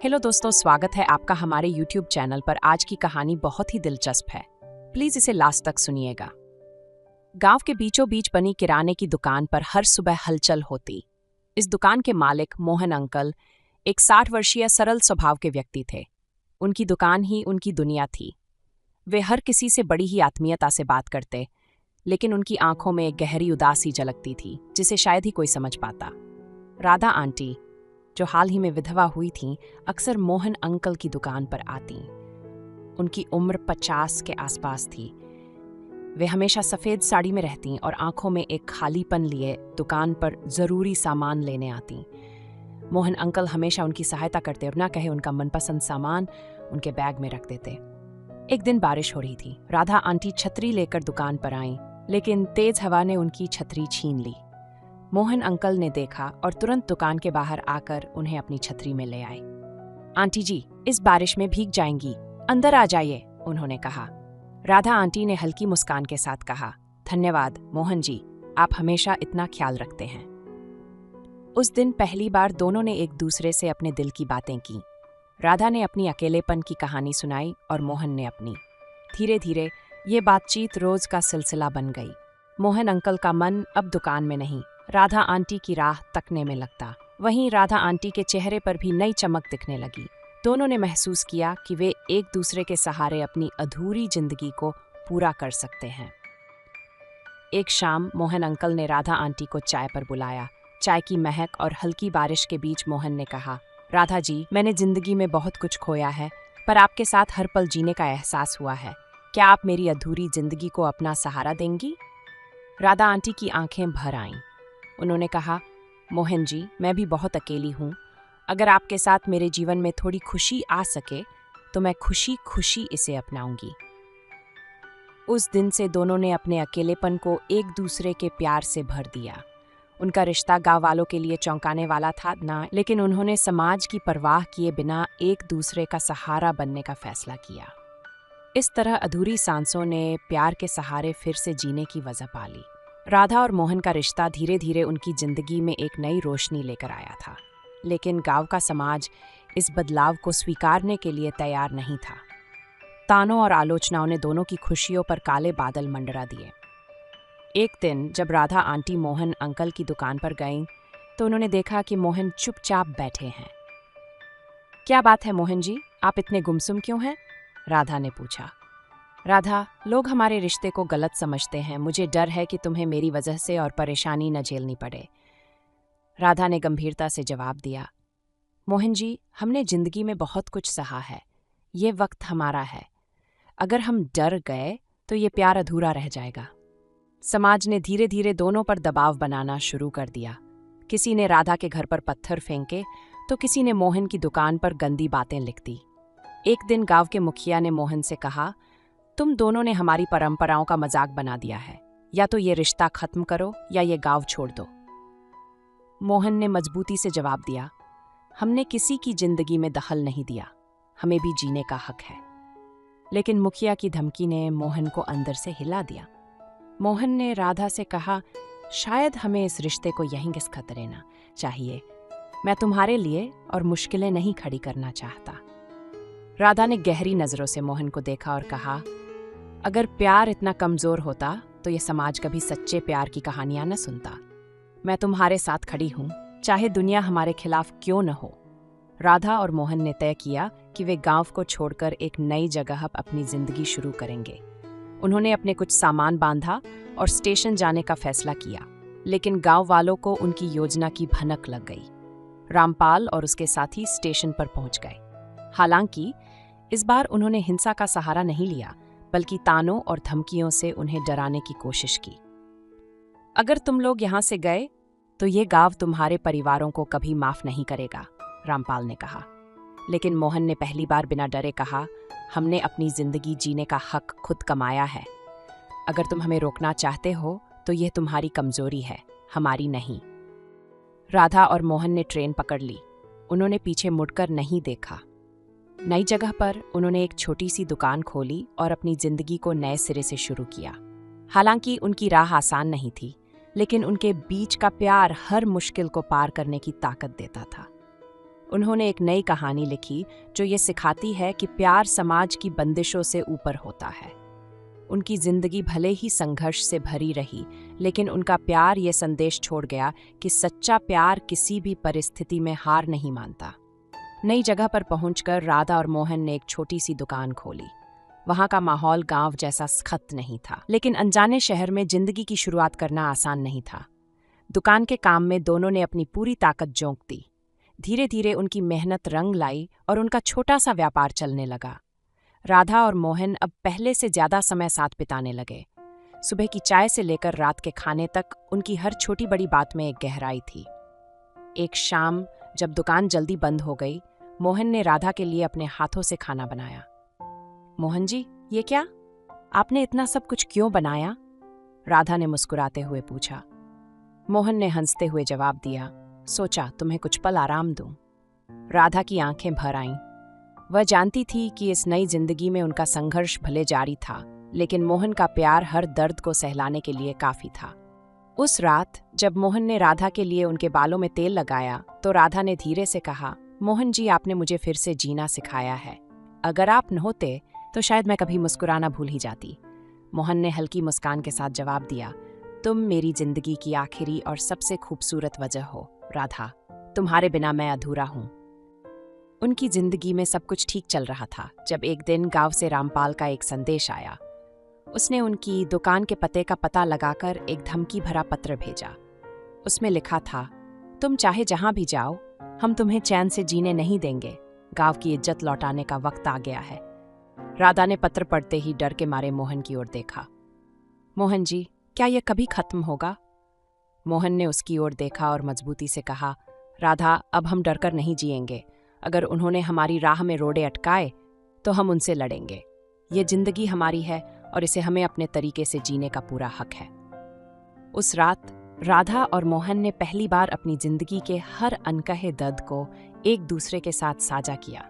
Hello दोस्तों, स्वागत है आपका हमारे YouTube चैनल पर। आज की कहानी बहुत ही दिलचस्प है, प्लीज इसे लास्ट तक सुनिएगा। गांव के बीचों बीच बनी किराने की दुकान पर हर सुबह हलचल होती। इस दुकान के मालिक मोहन अंकल एक 60 वर्षीय सरल स्वभाव के व्यक्ति थे। उनकी दुकान ही उनकी दुनिया थी। वे हर किसी से बड़ी ही आत्मीयता से बात करते, लेकिन उनकी आंखों में एक गहरी उदासी झलकती थी जिसे शायद ही कोई समझ पाता। राधा आंटी, जो हाल ही में विधवा हुई थीं, अक्सर मोहन अंकल की दुकान पर आतीं। उनकी उम्र 50 के आसपास थी। वे हमेशा सफ़ेद साड़ी में रहतीं और आंखों में एक खालीपन लिए दुकान पर ज़रूरी सामान लेने आतीं। मोहन अंकल हमेशा उनकी सहायता करते और ना कहे उनका मनपसंद सामान उनके बैग में रख देते। एक दिन बारिश हो रही थी। राधा आंटी छतरी लेकर दुकान पर आईं, लेकिन तेज हवा ने उनकी छतरी छीन ली। मोहन अंकल ने देखा और तुरंत दुकान के बाहर आकर उन्हें अपनी छतरी में ले आए। आंटी जी, इस बारिश में भीग जाएंगी, अंदर आ जाइए, उन्होंने कहा। राधा आंटी ने हल्की मुस्कान के साथ कहा, धन्यवाद मोहन जी, आप हमेशा इतना ख्याल रखते हैं। उस दिन पहली बार दोनों ने एक दूसरे से अपने दिल की बातें की। राधा ने अपनी अकेलेपन की कहानी सुनाई और मोहन ने अपनी। धीरे धीरे ये बातचीत रोज का सिलसिला बन गई। मोहन अंकल का मन अब दुकान में नहीं, राधा आंटी की राह तकने में लगता। वहीं राधा आंटी के चेहरे पर भी नई चमक दिखने लगी। दोनों ने महसूस किया कि वे एक दूसरे के सहारे अपनी अधूरी जिंदगी को पूरा कर सकते हैं। एक शाम मोहन अंकल ने राधा आंटी को चाय पर बुलाया। चाय की महक और हल्की बारिश के बीच मोहन ने कहा, राधा जी, मैंने जिंदगी में बहुत कुछ खोया है, पर आपके साथ हर पल जीने का एहसास हुआ है। क्या आप मेरी अधूरी जिंदगी को अपना सहारा देंगी? राधा आंटी की आंखें भर आईं। उन्होंने कहा, मोहन जी, मैं भी बहुत अकेली हूँ। अगर आपके साथ मेरे जीवन में थोड़ी खुशी आ सके तो मैं खुशी खुशी इसे अपनाऊंगी। उस दिन से दोनों ने अपने अकेलेपन को एक दूसरे के प्यार से भर दिया। उनका रिश्ता गांव वालों के लिए चौंकाने वाला था ना, लेकिन उन्होंने समाज की परवाह किए बिना एक दूसरे का सहारा बनने का फैसला किया। इस तरह अधूरी सांसों ने प्यार के सहारे फिर से जीने की वजह पाली। राधा और मोहन का रिश्ता धीरे धीरे उनकी जिंदगी में एक नई रोशनी लेकर आया था, लेकिन गांव का समाज इस बदलाव को स्वीकारने के लिए तैयार नहीं था। तानों और आलोचनाओं ने दोनों की खुशियों पर काले बादल मंडरा दिए। एक दिन जब राधा आंटी मोहन अंकल की दुकान पर गईं, तो उन्होंने देखा कि मोहन चुपचाप बैठे हैं। क्या बात है मोहन जी, आप इतने गुमसुम क्यों हैं? राधा ने पूछा। राधा, लोग हमारे रिश्ते को गलत समझते हैं। मुझे डर है कि तुम्हें मेरी वजह से और परेशानी न झेलनी पड़े। राधा ने गंभीरता से जवाब दिया, मोहन जी, हमने जिंदगी में बहुत कुछ सहा है। ये वक्त हमारा है। अगर हम डर गए तो ये प्यार अधूरा रह जाएगा। समाज ने धीरे धीरे दोनों पर दबाव बनाना शुरू कर दिया। किसी ने राधा के घर पर पत्थर फेंके तो किसी ने मोहन की दुकान पर गंदी बातें लिख दी। एक दिन गांव के मुखिया ने मोहन से कहा, तुम दोनों ने हमारी परंपराओं का मजाक बना दिया है। या तो ये रिश्ता खत्म करो या ये गांव छोड़ दो। मोहन ने मजबूती से जवाब दिया, हमने किसी की जिंदगी में दखल नहीं दिया। हमें भी जीने का हक है। लेकिन मुखिया की धमकी ने मोहन को अंदर से हिला दिया। मोहन ने राधा से कहा, शायद हमें इस रिश्ते को यहीं खत्म रहना चाहिए। मैं तुम्हारे लिए और मुश्किलें नहीं खड़ी करना चाहता। राधा ने गहरी नजरों से मोहन को देखा और कहा, अगर प्यार इतना कमजोर होता तो ये समाज कभी सच्चे प्यार की कहानियां न सुनता। मैं तुम्हारे साथ खड़ी हूं, चाहे दुनिया हमारे खिलाफ क्यों न हो। राधा और मोहन ने तय किया कि वे गांव को छोड़कर एक नई जगह अपनी जिंदगी शुरू करेंगे। उन्होंने अपने कुछ सामान बांधा और स्टेशन जाने का फैसला किया, लेकिन गांव वालों को उनकी योजना की भनक लग गई। रामपाल और उसके साथी स्टेशन पर पहुंच गए। हालांकि इस बार उन्होंने हिंसा का सहारा नहीं लिया, बल्कि तानों और धमकियों से उन्हें डराने की कोशिश की। अगर तुम लोग यहां से गए तो ये गांव तुम्हारे परिवारों को कभी माफ नहीं करेगा, रामपाल ने कहा। लेकिन मोहन ने पहली बार बिना डरे कहा, हमने अपनी जिंदगी जीने का हक खुद कमाया है। अगर तुम हमें रोकना चाहते हो तो यह तुम्हारी कमजोरी है, हमारी नहीं। राधा और मोहन ने ट्रेन पकड़ ली। उन्होंने पीछे मुड़कर नहीं देखा। नई जगह पर उन्होंने एक छोटी सी दुकान खोली और अपनी जिंदगी को नए सिरे से शुरू किया। हालांकि उनकी राह आसान नहीं थी, लेकिन उनके बीच का प्यार हर मुश्किल को पार करने की ताकत देता था। उन्होंने एक नई कहानी लिखी जो ये सिखाती है कि प्यार समाज की बंदिशों से ऊपर होता है। उनकी जिंदगी भले ही संघर्ष से भरी रही, लेकिन उनका प्यार ये संदेश छोड़ गया कि सच्चा प्यार किसी भी परिस्थिति में हार नहीं मानता। नई जगह पर पहुंचकर राधा और मोहन ने एक छोटी सी दुकान खोली। वहां का माहौल गांव जैसा सख्त नहीं था, लेकिन अनजाने शहर में जिंदगी की शुरुआत करना आसान नहीं था। दुकान के काम में दोनों ने अपनी पूरी ताकत झोंक दी। धीरे धीरे उनकी मेहनत रंग लाई और उनका छोटा सा व्यापार चलने लगा। राधा और मोहन अब पहले से ज्यादा समय साथ बिताने लगे। सुबह की चाय से लेकर रात के खाने तक उनकी हर छोटी बड़ी बात में एक गहराई थी। एक शाम जब दुकान जल्दी बंद हो गई, मोहन ने राधा के लिए अपने हाथों से खाना बनाया। मोहन जी, ये क्या? आपने इतना सब कुछ क्यों बनाया? राधा ने मुस्कुराते हुए पूछा। मोहन ने हंसते हुए जवाब दिया, सोचा तुम्हें कुछ पल आराम दूं। राधा की आंखें भर आईं। वह जानती थी कि इस नई जिंदगी में उनका संघर्ष भले जारी था, लेकिन मोहन का प्यार हर दर्द को सहलाने के लिए काफी था। उस रात जब मोहन ने राधा के लिए उनके बालों में तेल लगाया तो राधा ने धीरे से कहा, मोहन जी, आपने मुझे फिर से जीना सिखाया है। अगर आप न होते तो शायद मैं कभी मुस्कुराना भूल ही जाती। मोहन ने हल्की मुस्कान के साथ जवाब दिया, तुम मेरी जिंदगी की आखिरी और सबसे खूबसूरत वजह हो राधा। तुम्हारे बिना मैं अधूरा हूं। उनकी जिंदगी में सब कुछ ठीक चल रहा था जब एक दिन गांव से रामपाल का एक संदेश आया। उसने उनकी दुकान के पते का पता लगाकर एक धमकी भरा पत्र भेजा। उसमें लिखा था, तुम चाहे जहां भी जाओ, हम तुम्हें चैन से जीने नहीं देंगे। गांव की इज्जत लौटाने का वक्त आ गया है। राधा ने पत्र पढ़ते ही डर के मारे मोहन की ओर देखा। मोहन जी, क्या यह कभी खत्म होगा? मोहन ने उसकी ओर देखा और मजबूती से कहा, राधा, अब हम डरकर नहीं जिएंगे। अगर उन्होंने हमारी राह में रोड़े अटकाए तो हम उनसे लड़ेंगे। ये जिंदगी हमारी है और इसे हमें अपने तरीके से जीने का पूरा हक है। उस रात राधा और मोहन ने पहली बार अपनी जिंदगी के हर अनकहे दर्द को एक दूसरे के साथ साझा किया।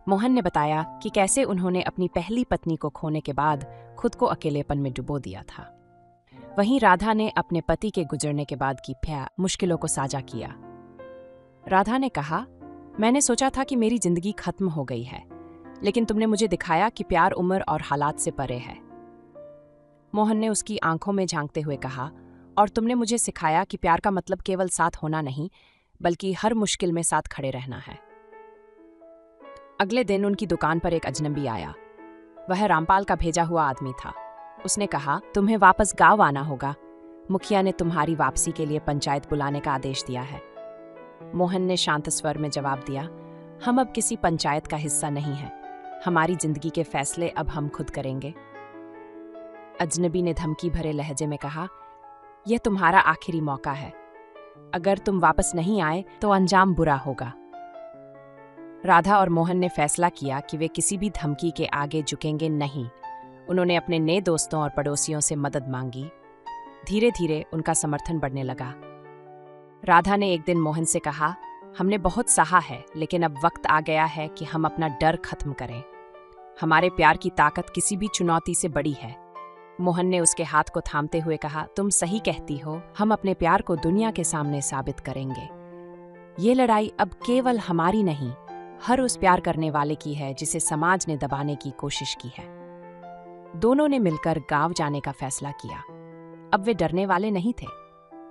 मोहन ने बताया कि कैसे उन्होंने अपनी पहली पत्नी को खोने के बाद खुद को अकेलेपन में डुबो दिया था। वहीं राधा ने अपने पति के गुजरने के बाद की मुश्किलों को साझा किया। राधा ने कहा, मैंने सोचा था कि मेरी जिंदगी खत्म हो गई है, लेकिन तुमने मुझे दिखाया कि प्यार उम्र और हालात से परे है। मोहन ने उसकी आंखों में झांकते हुए कहा, और तुमने मुझे सिखाया कि प्यार का मतलब केवल साथ होना नहीं, बल्कि हर मुश्किल में साथ खड़े रहना है। अगले दिन उनकी दुकान पर एक अजनबी आया। वह रामपाल का भेजा हुआ आदमी था। उसने कहा, तुम्हें वापस गांव आना होगा। मुखिया ने तुम्हारी वापसी के लिए पंचायत बुलाने का आदेश दिया है। मोहन ने शांत स्वर में जवाब दिया, हम अब किसी पंचायत का हिस्सा नहीं हैं। हमारी जिंदगी के फैसले अब हम खुद करेंगे। अजनबी ने धमकी भरे लहजे में कहा, यह तुम्हारा आखिरी मौका है। अगर तुम वापस नहीं आए तो अंजाम बुरा होगा। राधा और मोहन ने फैसला किया कि वे किसी भी धमकी के आगे झुकेंगे नहीं। उन्होंने अपने नए दोस्तों और पड़ोसियों से मदद मांगी। धीरे धीरे उनका समर्थन बढ़ने लगा। राधा ने एक दिन मोहन से कहा, हमने बहुत सहा है, लेकिन अब वक्त आ गया है कि हम अपना डर खत्म करें। हमारे प्यार की ताकत किसी भी चुनौती से बड़ी है। मोहन ने उसके हाथ को थामते हुए कहा, तुम सही कहती हो, हम अपने प्यार को दुनिया के सामने साबित करेंगे। ये लड़ाई अब केवल हमारी नहीं, हर उस प्यार करने वाले की है जिसे समाज ने दबाने की कोशिश की है। दोनों ने मिलकर गांव जाने का फैसला किया। अब वे डरने वाले नहीं थे।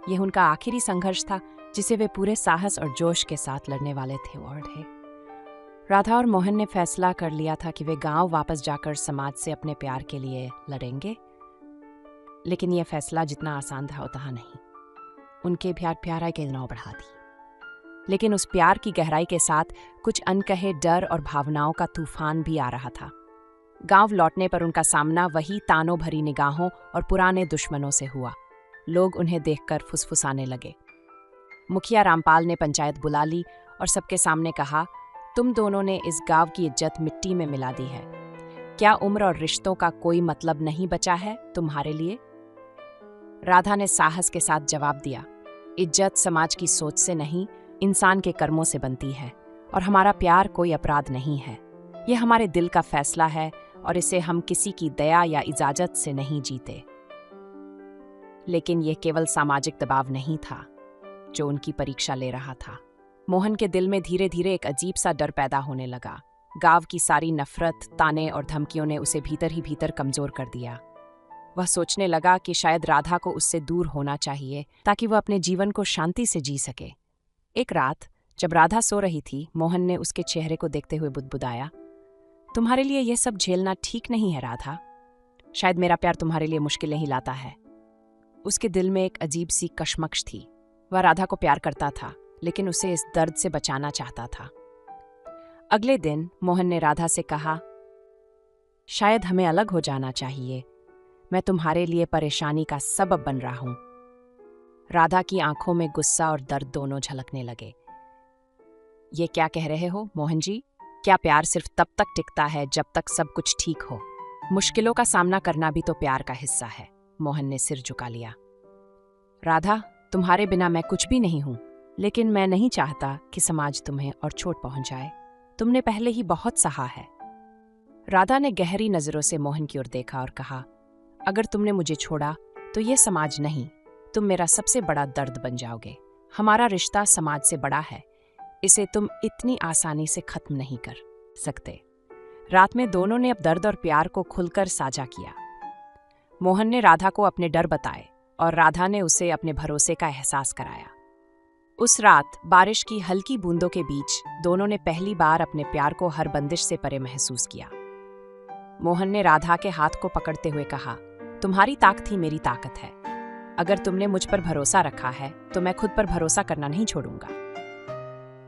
यह उनका आखिरी संघर्ष था जिसे वे पूरे साहस और जोश के साथ लड़ने वाले थे। राधा और मोहन ने फैसला कर लिया था कि वे गांव वापस जाकर समाज से अपने प्यार के लिए लड़ेंगे। लेकिन यह फैसला जितना आसान था उतना नहीं। उनके प्यार के नाव बढ़ा दी। लेकिन उस प्यार की गहराई के साथ कुछ अनकहे डर और भावनाओं का तूफान भी आ रहा था। गांव लौटने पर उनका सामना वही तानों भरी निगाहों और पुराने दुश्मनों से हुआ। लोग उन्हें देखकर फुसफुसाने लगे। मुखिया रामपाल ने पंचायत बुला ली और सबके सामने कहा, तुम दोनों ने इस गांव की इज्जत मिट्टी में मिला दी है। क्या उम्र और रिश्तों का कोई मतलब नहीं बचा है तुम्हारे लिए? राधा ने साहस के साथ जवाब दिया, इज्जत समाज की सोच से नहीं, इंसान के कर्मों से बनती है, और हमारा प्यार कोई अपराध नहीं है। यह हमारे दिल का फैसला है और इसे हम किसी की दया या इजाजत से नहीं जीते। लेकिन यह केवल सामाजिक दबाव नहीं था जो उनकी परीक्षा ले रहा था। मोहन के दिल में धीरे धीरे एक अजीब सा डर पैदा होने लगा। गांव की सारी नफरत, ताने और धमकियों ने उसे भीतर ही भीतर कमजोर कर दिया। वह सोचने लगा कि शायद राधा को उससे दूर होना चाहिए ताकि वह अपने जीवन को शांति से जी सके। एक रात जब राधा सो रही थी, मोहन ने उसके चेहरे को देखते हुए बुदबुदाया, तुम्हारे लिए यह सब झेलना ठीक नहीं है राधा। शायद मेरा प्यार तुम्हारे लिए मुश्किलें ही लाता है। उसके दिल में एक अजीब सी कशमकश थी। वह राधा को प्यार करता था, लेकिन उसे इस दर्द से बचाना चाहता था। अगले दिन मोहन ने राधा से कहा, शायद हमें अलग हो जाना चाहिए। मैं तुम्हारे लिए परेशानी का सबब बन रहा हूं। राधा की आंखों में गुस्सा और दर्द दोनों झलकने लगे। ये क्या कह रहे हो मोहन जी? क्या प्यार सिर्फ तब तक टिकता है जब तक सब कुछ ठीक हो? मुश्किलों का सामना करना भी तो प्यार का हिस्सा है। मोहन ने सिर झुका लिया। राधा, तुम्हारे बिना मैं कुछ भी नहीं हूं, लेकिन मैं नहीं चाहता कि समाज तुम्हें और चोट पहुंचाए। तुमने पहले ही बहुत सहा है। राधा ने गहरी नजरों से मोहन की ओर देखा और कहा, अगर तुमने मुझे छोड़ा तो ये समाज नहीं, तुम मेरा सबसे बड़ा दर्द बन जाओगे। हमारा रिश्ता समाज से बड़ा है, इसे तुम इतनी आसानी से खत्म नहीं कर सकते। रात में दोनों ने अब दर्द और प्यार को खुलकर साझा किया। मोहन ने राधा को अपने डर बताए और राधा ने उसे अपने भरोसे का एहसास कराया। उस रात बारिश की हल्की बूंदों के बीच दोनों ने पहली बार अपने प्यार को हर बंदिश से परे महसूस किया। मोहन ने राधा के हाथ को पकड़ते हुए कहा, तुम्हारी ताकत ही मेरी ताकत है। अगर तुमने मुझ पर भरोसा रखा है तो मैं खुद पर भरोसा करना नहीं छोड़ूंगा।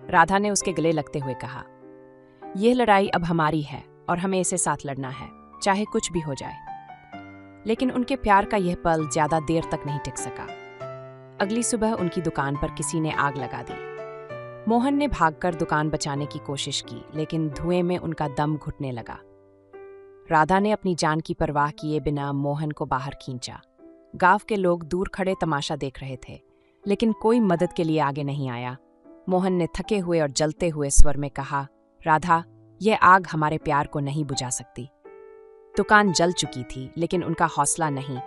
राधा ने उसके गले लगते हुए कहा, यह लड़ाई अब हमारी है और हमें इसे साथ लड़ना है, चाहे कुछ भी हो जाए। लेकिन उनके प्यार का यह पल ज्यादा देर तक नहीं टिक सका। अगली सुबह उनकी दुकान पर किसी ने आग लगा दी। मोहन ने भागकर दुकान बचाने की कोशिश की, लेकिन धुएं में उनका दम घुटने लगा। राधा ने अपनी जान की परवाह किए बिना मोहन को बाहर खींचा। गांव के लोग दूर खड़े तमाशा देख रहे थे, लेकिन कोई मदद के लिए आगे नहीं आया। मोहन ने थके हुए और जलते हुए स्वर में कहा, राधा, यह आग हमारे प्यार को नहीं बुझा सकती। दुकान जल चुकी थी, लेकिन उनका हौसला नहीं।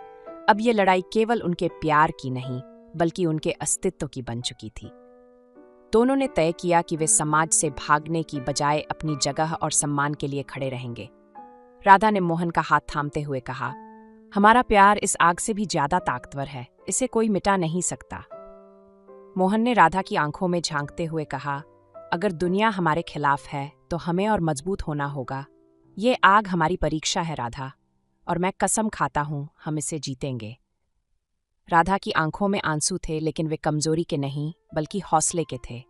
अब ये लड़ाई केवल उनके प्यार की नहीं, बल्कि उनके अस्तित्व की बन चुकी थी। दोनों ने तय किया कि वे समाज से भागने की बजाय अपनी जगह और सम्मान के लिए खड़े रहेंगे। राधा ने मोहन का हाथ थामते हुए कहा, हमारा प्यार इस आग से भी ज्यादा ताकतवर है, इसे कोई मिटा नहीं सकता। मोहन ने राधा की आंखों में झांकते हुए कहा, अगर दुनिया हमारे खिलाफ है तो हमें और मजबूत होना होगा। ये आग हमारी परीक्षा है राधा, और मैं कसम खाता हूं हम इसे जीतेंगे। राधा की आंखों में आंसू थे, लेकिन वे कमजोरी के नहीं बल्कि हौसले के थे।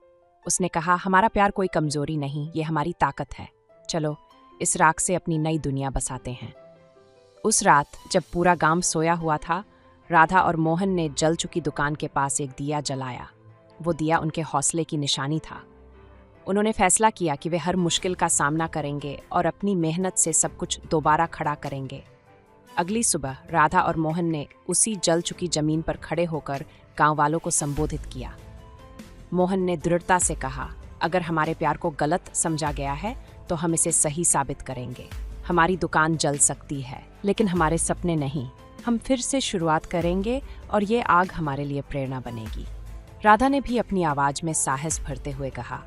उसने कहा, हमारा प्यार कोई कमजोरी नहीं, ये हमारी ताकत है। चलो इस राख से अपनी नई दुनिया बसाते हैं। उस रात जब पूरा गांव सोया हुआ था, राधा और मोहन ने जल चुकी दुकान के पास एक दिया जलाया। वो दिया उनके हौसले की निशानी था। उन्होंने फैसला किया कि वे हर मुश्किल का सामना करेंगे और अपनी मेहनत से सब कुछ दोबारा खड़ा करेंगे। अगली सुबह राधा और मोहन ने उसी जल चुकी जमीन पर खड़े होकर गांव वालों को संबोधित किया। मोहन ने दृढ़ता से कहा, अगर हमारे प्यार को गलत समझा गया है तो हम इसे सही साबित करेंगे। हमारी दुकान जल सकती है, लेकिन हमारे सपने नहीं। हम फिर से शुरुआत करेंगे और ये आग हमारे लिए प्रेरणा बनेगी। राधा ने भी अपनी आवाज में साहस भरते हुए कहा,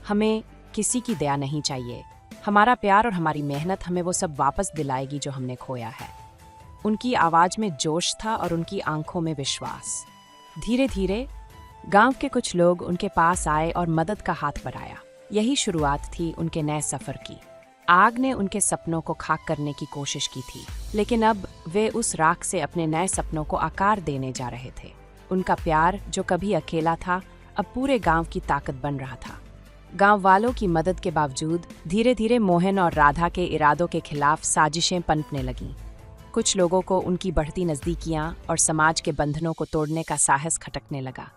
हमें किसी की दया नहीं चाहिए। हमारा प्यार और हमारी मेहनत हमें वो सब वापस दिलाएगी जो हमने खोया है। उनकी आवाज में जोश था और उनकी आंखों में विश्वास। धीरे धीरे गांव के कुछ लोग उनके पास आए और मदद का हाथ बढ़ाया। यही शुरुआत थी उनके नए सफर की। आग ने उनके सपनों को खाक करने की कोशिश की थी, लेकिन अब वे उस राख से अपने नए सपनों को आकार देने जा रहे थे। उनका प्यार जो कभी अकेला था, अब पूरे गांव की ताकत बन रहा था। गांव वालों की मदद के बावजूद धीरे धीरे मोहन और राधा के इरादों के खिलाफ साजिशें पनपने लगीं। कुछ लोगों को उनकी बढ़ती नज़दीकियां और समाज के बंधनों को तोड़ने का साहस खटकने लगा।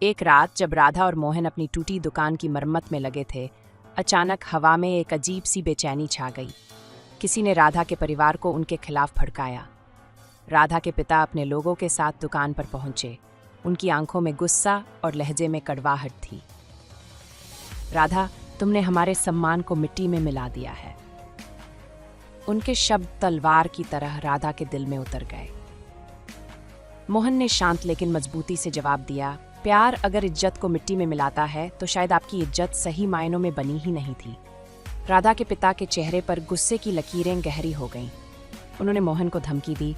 एक रात जब राधा और मोहन अपनी टूटी दुकान की मरम्मत में लगे थे, अचानक हवा में एक अजीब सी बेचैनी छा गई। किसी ने राधा के परिवार को उनके खिलाफ भड़काया। राधा के पिता अपने लोगों के साथ दुकान पर पहुंचे। उनकी आंखों में गुस्सा और लहजे में कड़वाहट थी। राधा, तुमने हमारे सम्मान को मिट्टी में मिला दिया है। उनके शब्द तलवार की तरह राधा के दिल में उतर गए। मोहन ने शांत लेकिन मजबूती से जवाब दिया, प्यार अगर इज्जत को मिट्टी में मिलाता है तो शायद आपकी इज्जत सही मायनों में बनी ही नहीं थी। राधा के पिता के चेहरे पर गुस्से की लकीरें गहरी हो गईं। उन्होंने मोहन को धमकी दी,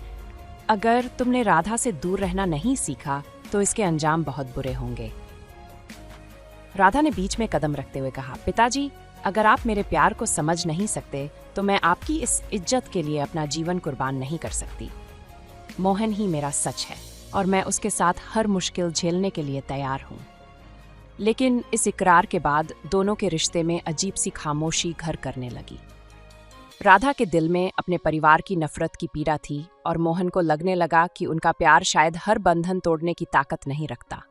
अगर तुमने राधा से दूर रहना नहीं सीखा तो इसके अंजाम बहुत बुरे होंगे। राधा ने बीच में कदम रखते हुए कहा, पिताजी, अगर आप मेरे प्यार को समझ नहीं सकते तो मैं आपकी इस इज्जत के लिए अपना जीवन कुर्बान नहीं कर सकती। मोहन ही मेरा सच है और मैं उसके साथ हर मुश्किल झेलने के लिए तैयार हूँ। लेकिन इस इकरार के बाद दोनों के रिश्ते में अजीब सी खामोशी घर करने लगी। राधा के दिल में अपने परिवार की नफरत की पीड़ा थी और मोहन को लगने लगा कि उनका प्यार शायद हर बंधन तोड़ने की ताकत नहीं रखता।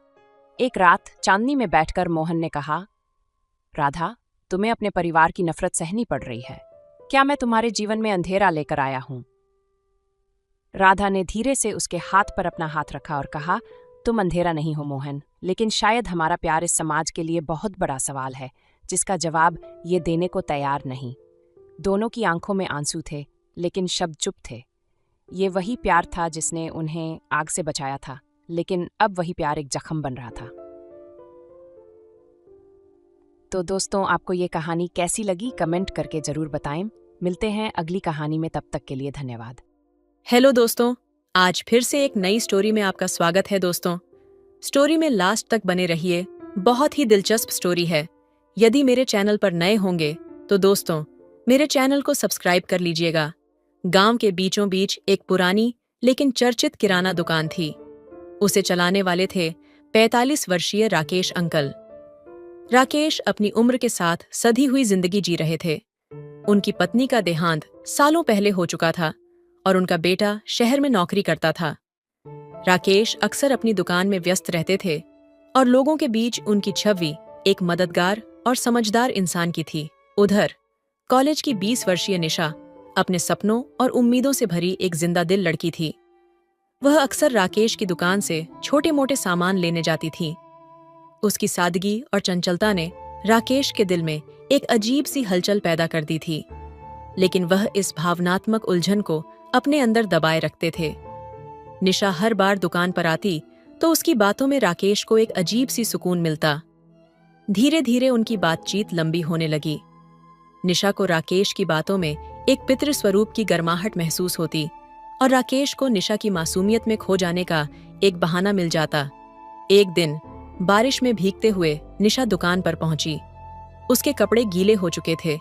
एक रात चांदनी में बैठकर मोहन ने कहा, राधा, तुम्हें अपने परिवार की नफरत सहनी पड़ रही है। क्या मैं तुम्हारे जीवन में अंधेरा लेकर आया हूं? राधा ने धीरे से उसके हाथ पर अपना हाथ रखा और कहा, तुम अंधेरा नहीं हो मोहन, लेकिन शायद हमारा प्यार इस समाज के लिए बहुत बड़ा सवाल है जिसका जवाब ये देने को तैयार नहीं। दोनों की आंखों में आंसू थे, लेकिन शब्द चुप थे। ये वही प्यार था जिसने उन्हें आग से बचाया था, लेकिन अब वही प्यार एक जख्म बन रहा था। तो दोस्तों, आपको ये कहानी कैसी लगी कमेंट करके जरूर बताएं। मिलते हैं अगली कहानी में, तब तक के लिए धन्यवाद। हेलो दोस्तों, आज फिर से एक नई स्टोरी में आपका स्वागत है। दोस्तों, स्टोरी में लास्ट तक बने रहिए, बहुत ही दिलचस्प स्टोरी है। यदि मेरे चैनल पर नए होंगे तो दोस्तों मेरे चैनल को सब्सक्राइब कर लीजिएगा। गांव के बीचों बीच एक पुरानी लेकिन चर्चित किराना दुकान थी। उसे चलाने वाले थे 45 वर्षीय राकेश अंकल। राकेश अपनी उम्र के साथ सधी हुई जिंदगी जी रहे थे। उनकी पत्नी का देहांत सालों पहले हो चुका था और उनका बेटा शहर में नौकरी करता था। राकेश अक्सर अपनी दुकान में व्यस्त रहते थे और लोगों के बीच उनकी छवि एक मददगार और समझदार इंसान की थी। उधर कॉलेज की 20 वर्षीय निशा अपने सपनों और उम्मीदों से भरी एक जिंदा दिल लड़की थी। वह अक्सर राकेश की दुकान से छोटे मोटे सामान लेने जाती थी। उसकी सादगी और चंचलता ने राकेश के दिल में एक अजीब सी हलचल पैदा कर दी थी, लेकिन वह इस भावनात्मक उलझन को अपने अंदर दबाए रखते थे। निशा हर बार दुकान पर आती तो उसकी बातों में राकेश को एक अजीब सी सुकून मिलता। धीरे धीरे उनकी बातचीत लंबी होने लगी। निशा को राकेश की बातों में एक पितृ स्वरूप की गर्माहट महसूस होती और राकेश को निशा की मासूमियत में खो जाने का एक बहाना मिल जाता। एक दिन बारिश में भीगते हुए निशा दुकान पर पहुंची। उसके कपड़े गीले हो चुके थे।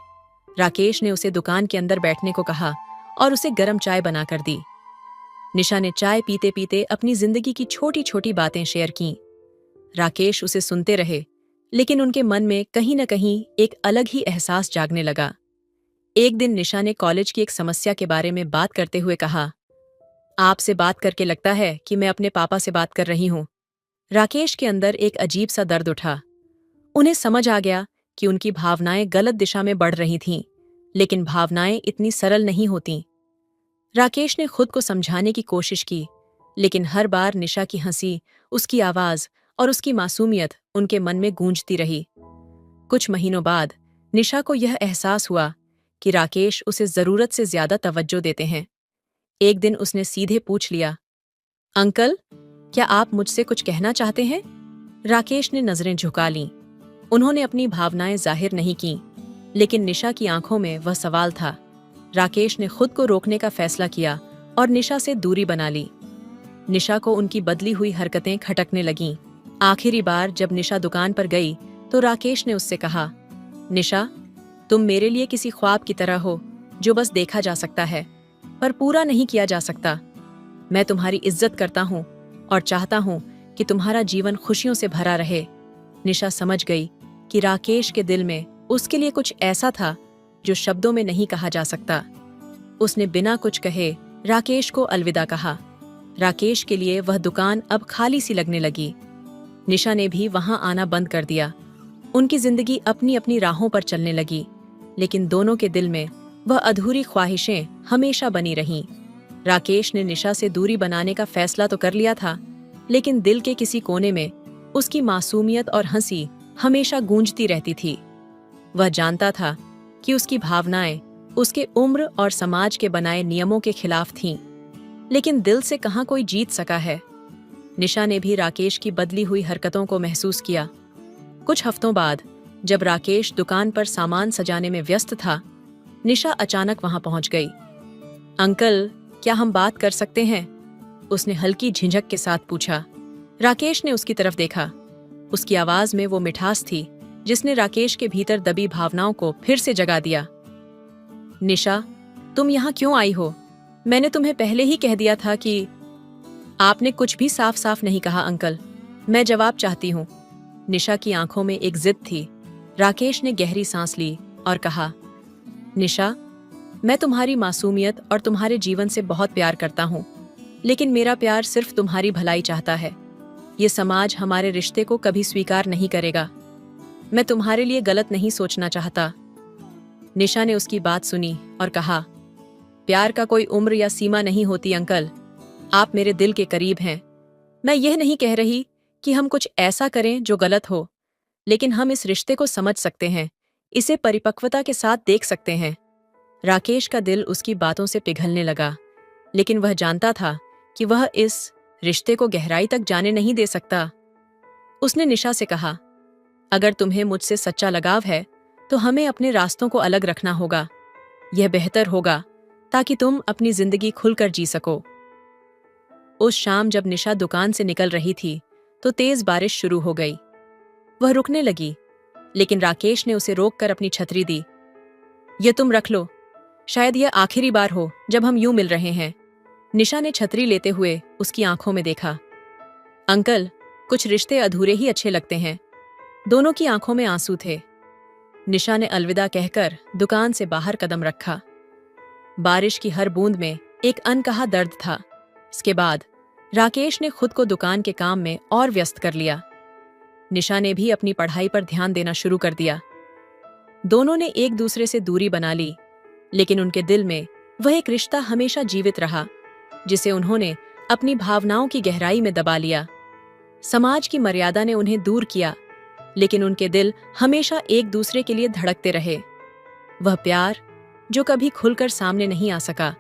राकेश ने उसे दुकान के अंदर बैठने को कहा और उसे गर्म चाय बनाकर दी। निशा ने चाय पीते पीते अपनी जिंदगी की छोटी छोटी बातें शेयर कीं। राकेश उसे सुनते रहे, लेकिन उनके मन में कहीं न कहीं एक अलग ही एहसास जागने लगा। एक दिन निशा ने कॉलेज की एक समस्या के बारे में बात करते हुए कहा, आपसे बात करके लगता है कि मैं अपने पापा से बात कर रही हूं। राकेश के अंदर एक अजीब सा दर्द उठा। उन्हें समझ आ गया कि उनकी भावनाएं गलत दिशा में बढ़ रही थीं, लेकिन भावनाएं इतनी सरल नहीं होतीं। राकेश ने खुद को समझाने की कोशिश की, लेकिन हर बार निशा की हंसी, उसकी आवाज और उसकी मासूमियत उनके मन में गूंजती रही। कुछ महीनों बाद निशा को यह एहसास हुआ कि राकेश उसे जरूरत से ज्यादा तवज्जो देते हैं। एक दिन उसने सीधे पूछ लिया, अंकल, क्या आप मुझसे कुछ कहना चाहते हैं? राकेश ने नजरें झुका लीं। उन्होंने अपनी भावनाएं जाहिर नहीं कीं, लेकिन निशा की आंखों में वह सवाल था। राकेश ने खुद को रोकने का फैसला किया और निशा से दूरी बना ली। निशा को उनकी बदली हुई हरकतें खटकने लगीं। आखिरी बार जब निशा दुकान पर गई तो राकेश ने उससे कहा, निशा, तुम मेरे लिए किसी ख्वाब की तरह हो जो बस देखा जा सकता है पर पूरा नहीं किया जा सकता। मैं तुम्हारी इज्जत करता हूँ और चाहता हूँ कि तुम्हारा जीवन खुशियों से भरा रहे। निशा समझ गई कि राकेश के दिल में उसके लिए कुछ ऐसा था जो शब्दों में नहीं कहा जा सकता। उसने बिना कुछ कहे राकेश को अलविदा कहा। राकेश के लिए वह दुकान अब खाली सी लगने लगी। निशा ने भी वहां आना बंद कर दिया। उनकी जिंदगी अपनी अपनी राहों पर चलने लगी, लेकिन दोनों के दिल में वह अधूरी ख्वाहिशें हमेशा बनी रहीं। राकेश ने निशा से दूरी बनाने का फैसला तो कर लिया था, लेकिन दिल के किसी कोने में उसकी मासूमियत और हंसी हमेशा गूंजती रहती थी। वह जानता था कि उसकी भावनाएं उसके उम्र और समाज के बनाए नियमों के खिलाफ थीं, लेकिन दिल से कहाँ कोई जीत सका है। निशा ने भी राकेश की बदली हुई हरकतों को महसूस किया। कुछ हफ्तों बाद जब राकेश दुकान पर सामान सजाने में व्यस्त था, निशा अचानक वहां पहुंच गई। अंकल, क्या हम बात कर सकते हैं? उसने हल्की झिझक के साथ पूछा। राकेश ने उसकी तरफ देखा। उसकी आवाज में वो मिठास थी जिसने राकेश के भीतर दबी भावनाओं को फिर से जगा दिया। निशा, तुम यहाँ क्यों आई हो? मैंने तुम्हें पहले ही कह दिया था कि... आपने कुछ भी साफ साफ नहीं कहा अंकल। मैं जवाब चाहती हूँ। निशा की आंखों में एक जिद थी। राकेश ने गहरी सांस ली और कहा, निशा, मैं तुम्हारी मासूमियत और तुम्हारे जीवन से बहुत प्यार करता हूँ, लेकिन मेरा प्यार सिर्फ तुम्हारी भलाई चाहता है। ये समाज हमारे रिश्ते को कभी स्वीकार नहीं करेगा। मैं तुम्हारे लिए गलत नहीं सोचना चाहता। निशा ने उसकी बात सुनी और कहा, प्यार का कोई उम्र या सीमा नहीं होती अंकल। आप मेरे दिल के करीब हैं। मैं यह नहीं कह रही कि हम कुछ ऐसा करें जो गलत हो, लेकिन हम इस रिश्ते को समझ सकते हैं, इसे परिपक्वता के साथ देख सकते हैं। राकेश का दिल उसकी बातों से पिघलने लगा, लेकिन वह जानता था कि वह इस रिश्ते को गहराई तक जाने नहीं दे सकता। उसने निशा से कहा, अगर तुम्हें मुझसे सच्चा लगाव है तो हमें अपने रास्तों को अलग रखना होगा। यह बेहतर होगा ताकि तुम अपनी जिंदगी खुलकर जी सको। उस शाम जब निशा दुकान से निकल रही थी तो तेज बारिश शुरू हो गई। वह रुकने लगी, लेकिन राकेश ने उसे रोककर अपनी छतरी दी। यह तुम रख लो, शायद यह आखिरी बार हो जब हम यूं मिल रहे हैं। निशा ने छतरी लेते हुए उसकी आंखों में देखा। अंकल, कुछ रिश्ते अधूरे ही अच्छे लगते हैं। दोनों की आंखों में आंसू थे। निशा ने अलविदा कहकर दुकान से बाहर कदम रखा। बारिश की हर बूंद में एक अनकहा दर्द था। इसके बाद राकेश ने खुद को दुकान के काम में और व्यस्त कर लिया। निशा ने भी अपनी पढ़ाई पर ध्यान देना शुरू कर दिया। दोनों ने एक दूसरे से दूरी बना ली, लेकिन उनके दिल में वह एक रिश्ता हमेशा जीवित रहा, जिसे उन्होंने अपनी भावनाओं की गहराई में दबा लिया। समाज की मर्यादा ने उन्हें दूर किया, लेकिन उनके दिल हमेशा एक दूसरे के लिए धड़कते रहे। वह प्यार, जो कभी खुलकर सामने नहीं आ सका,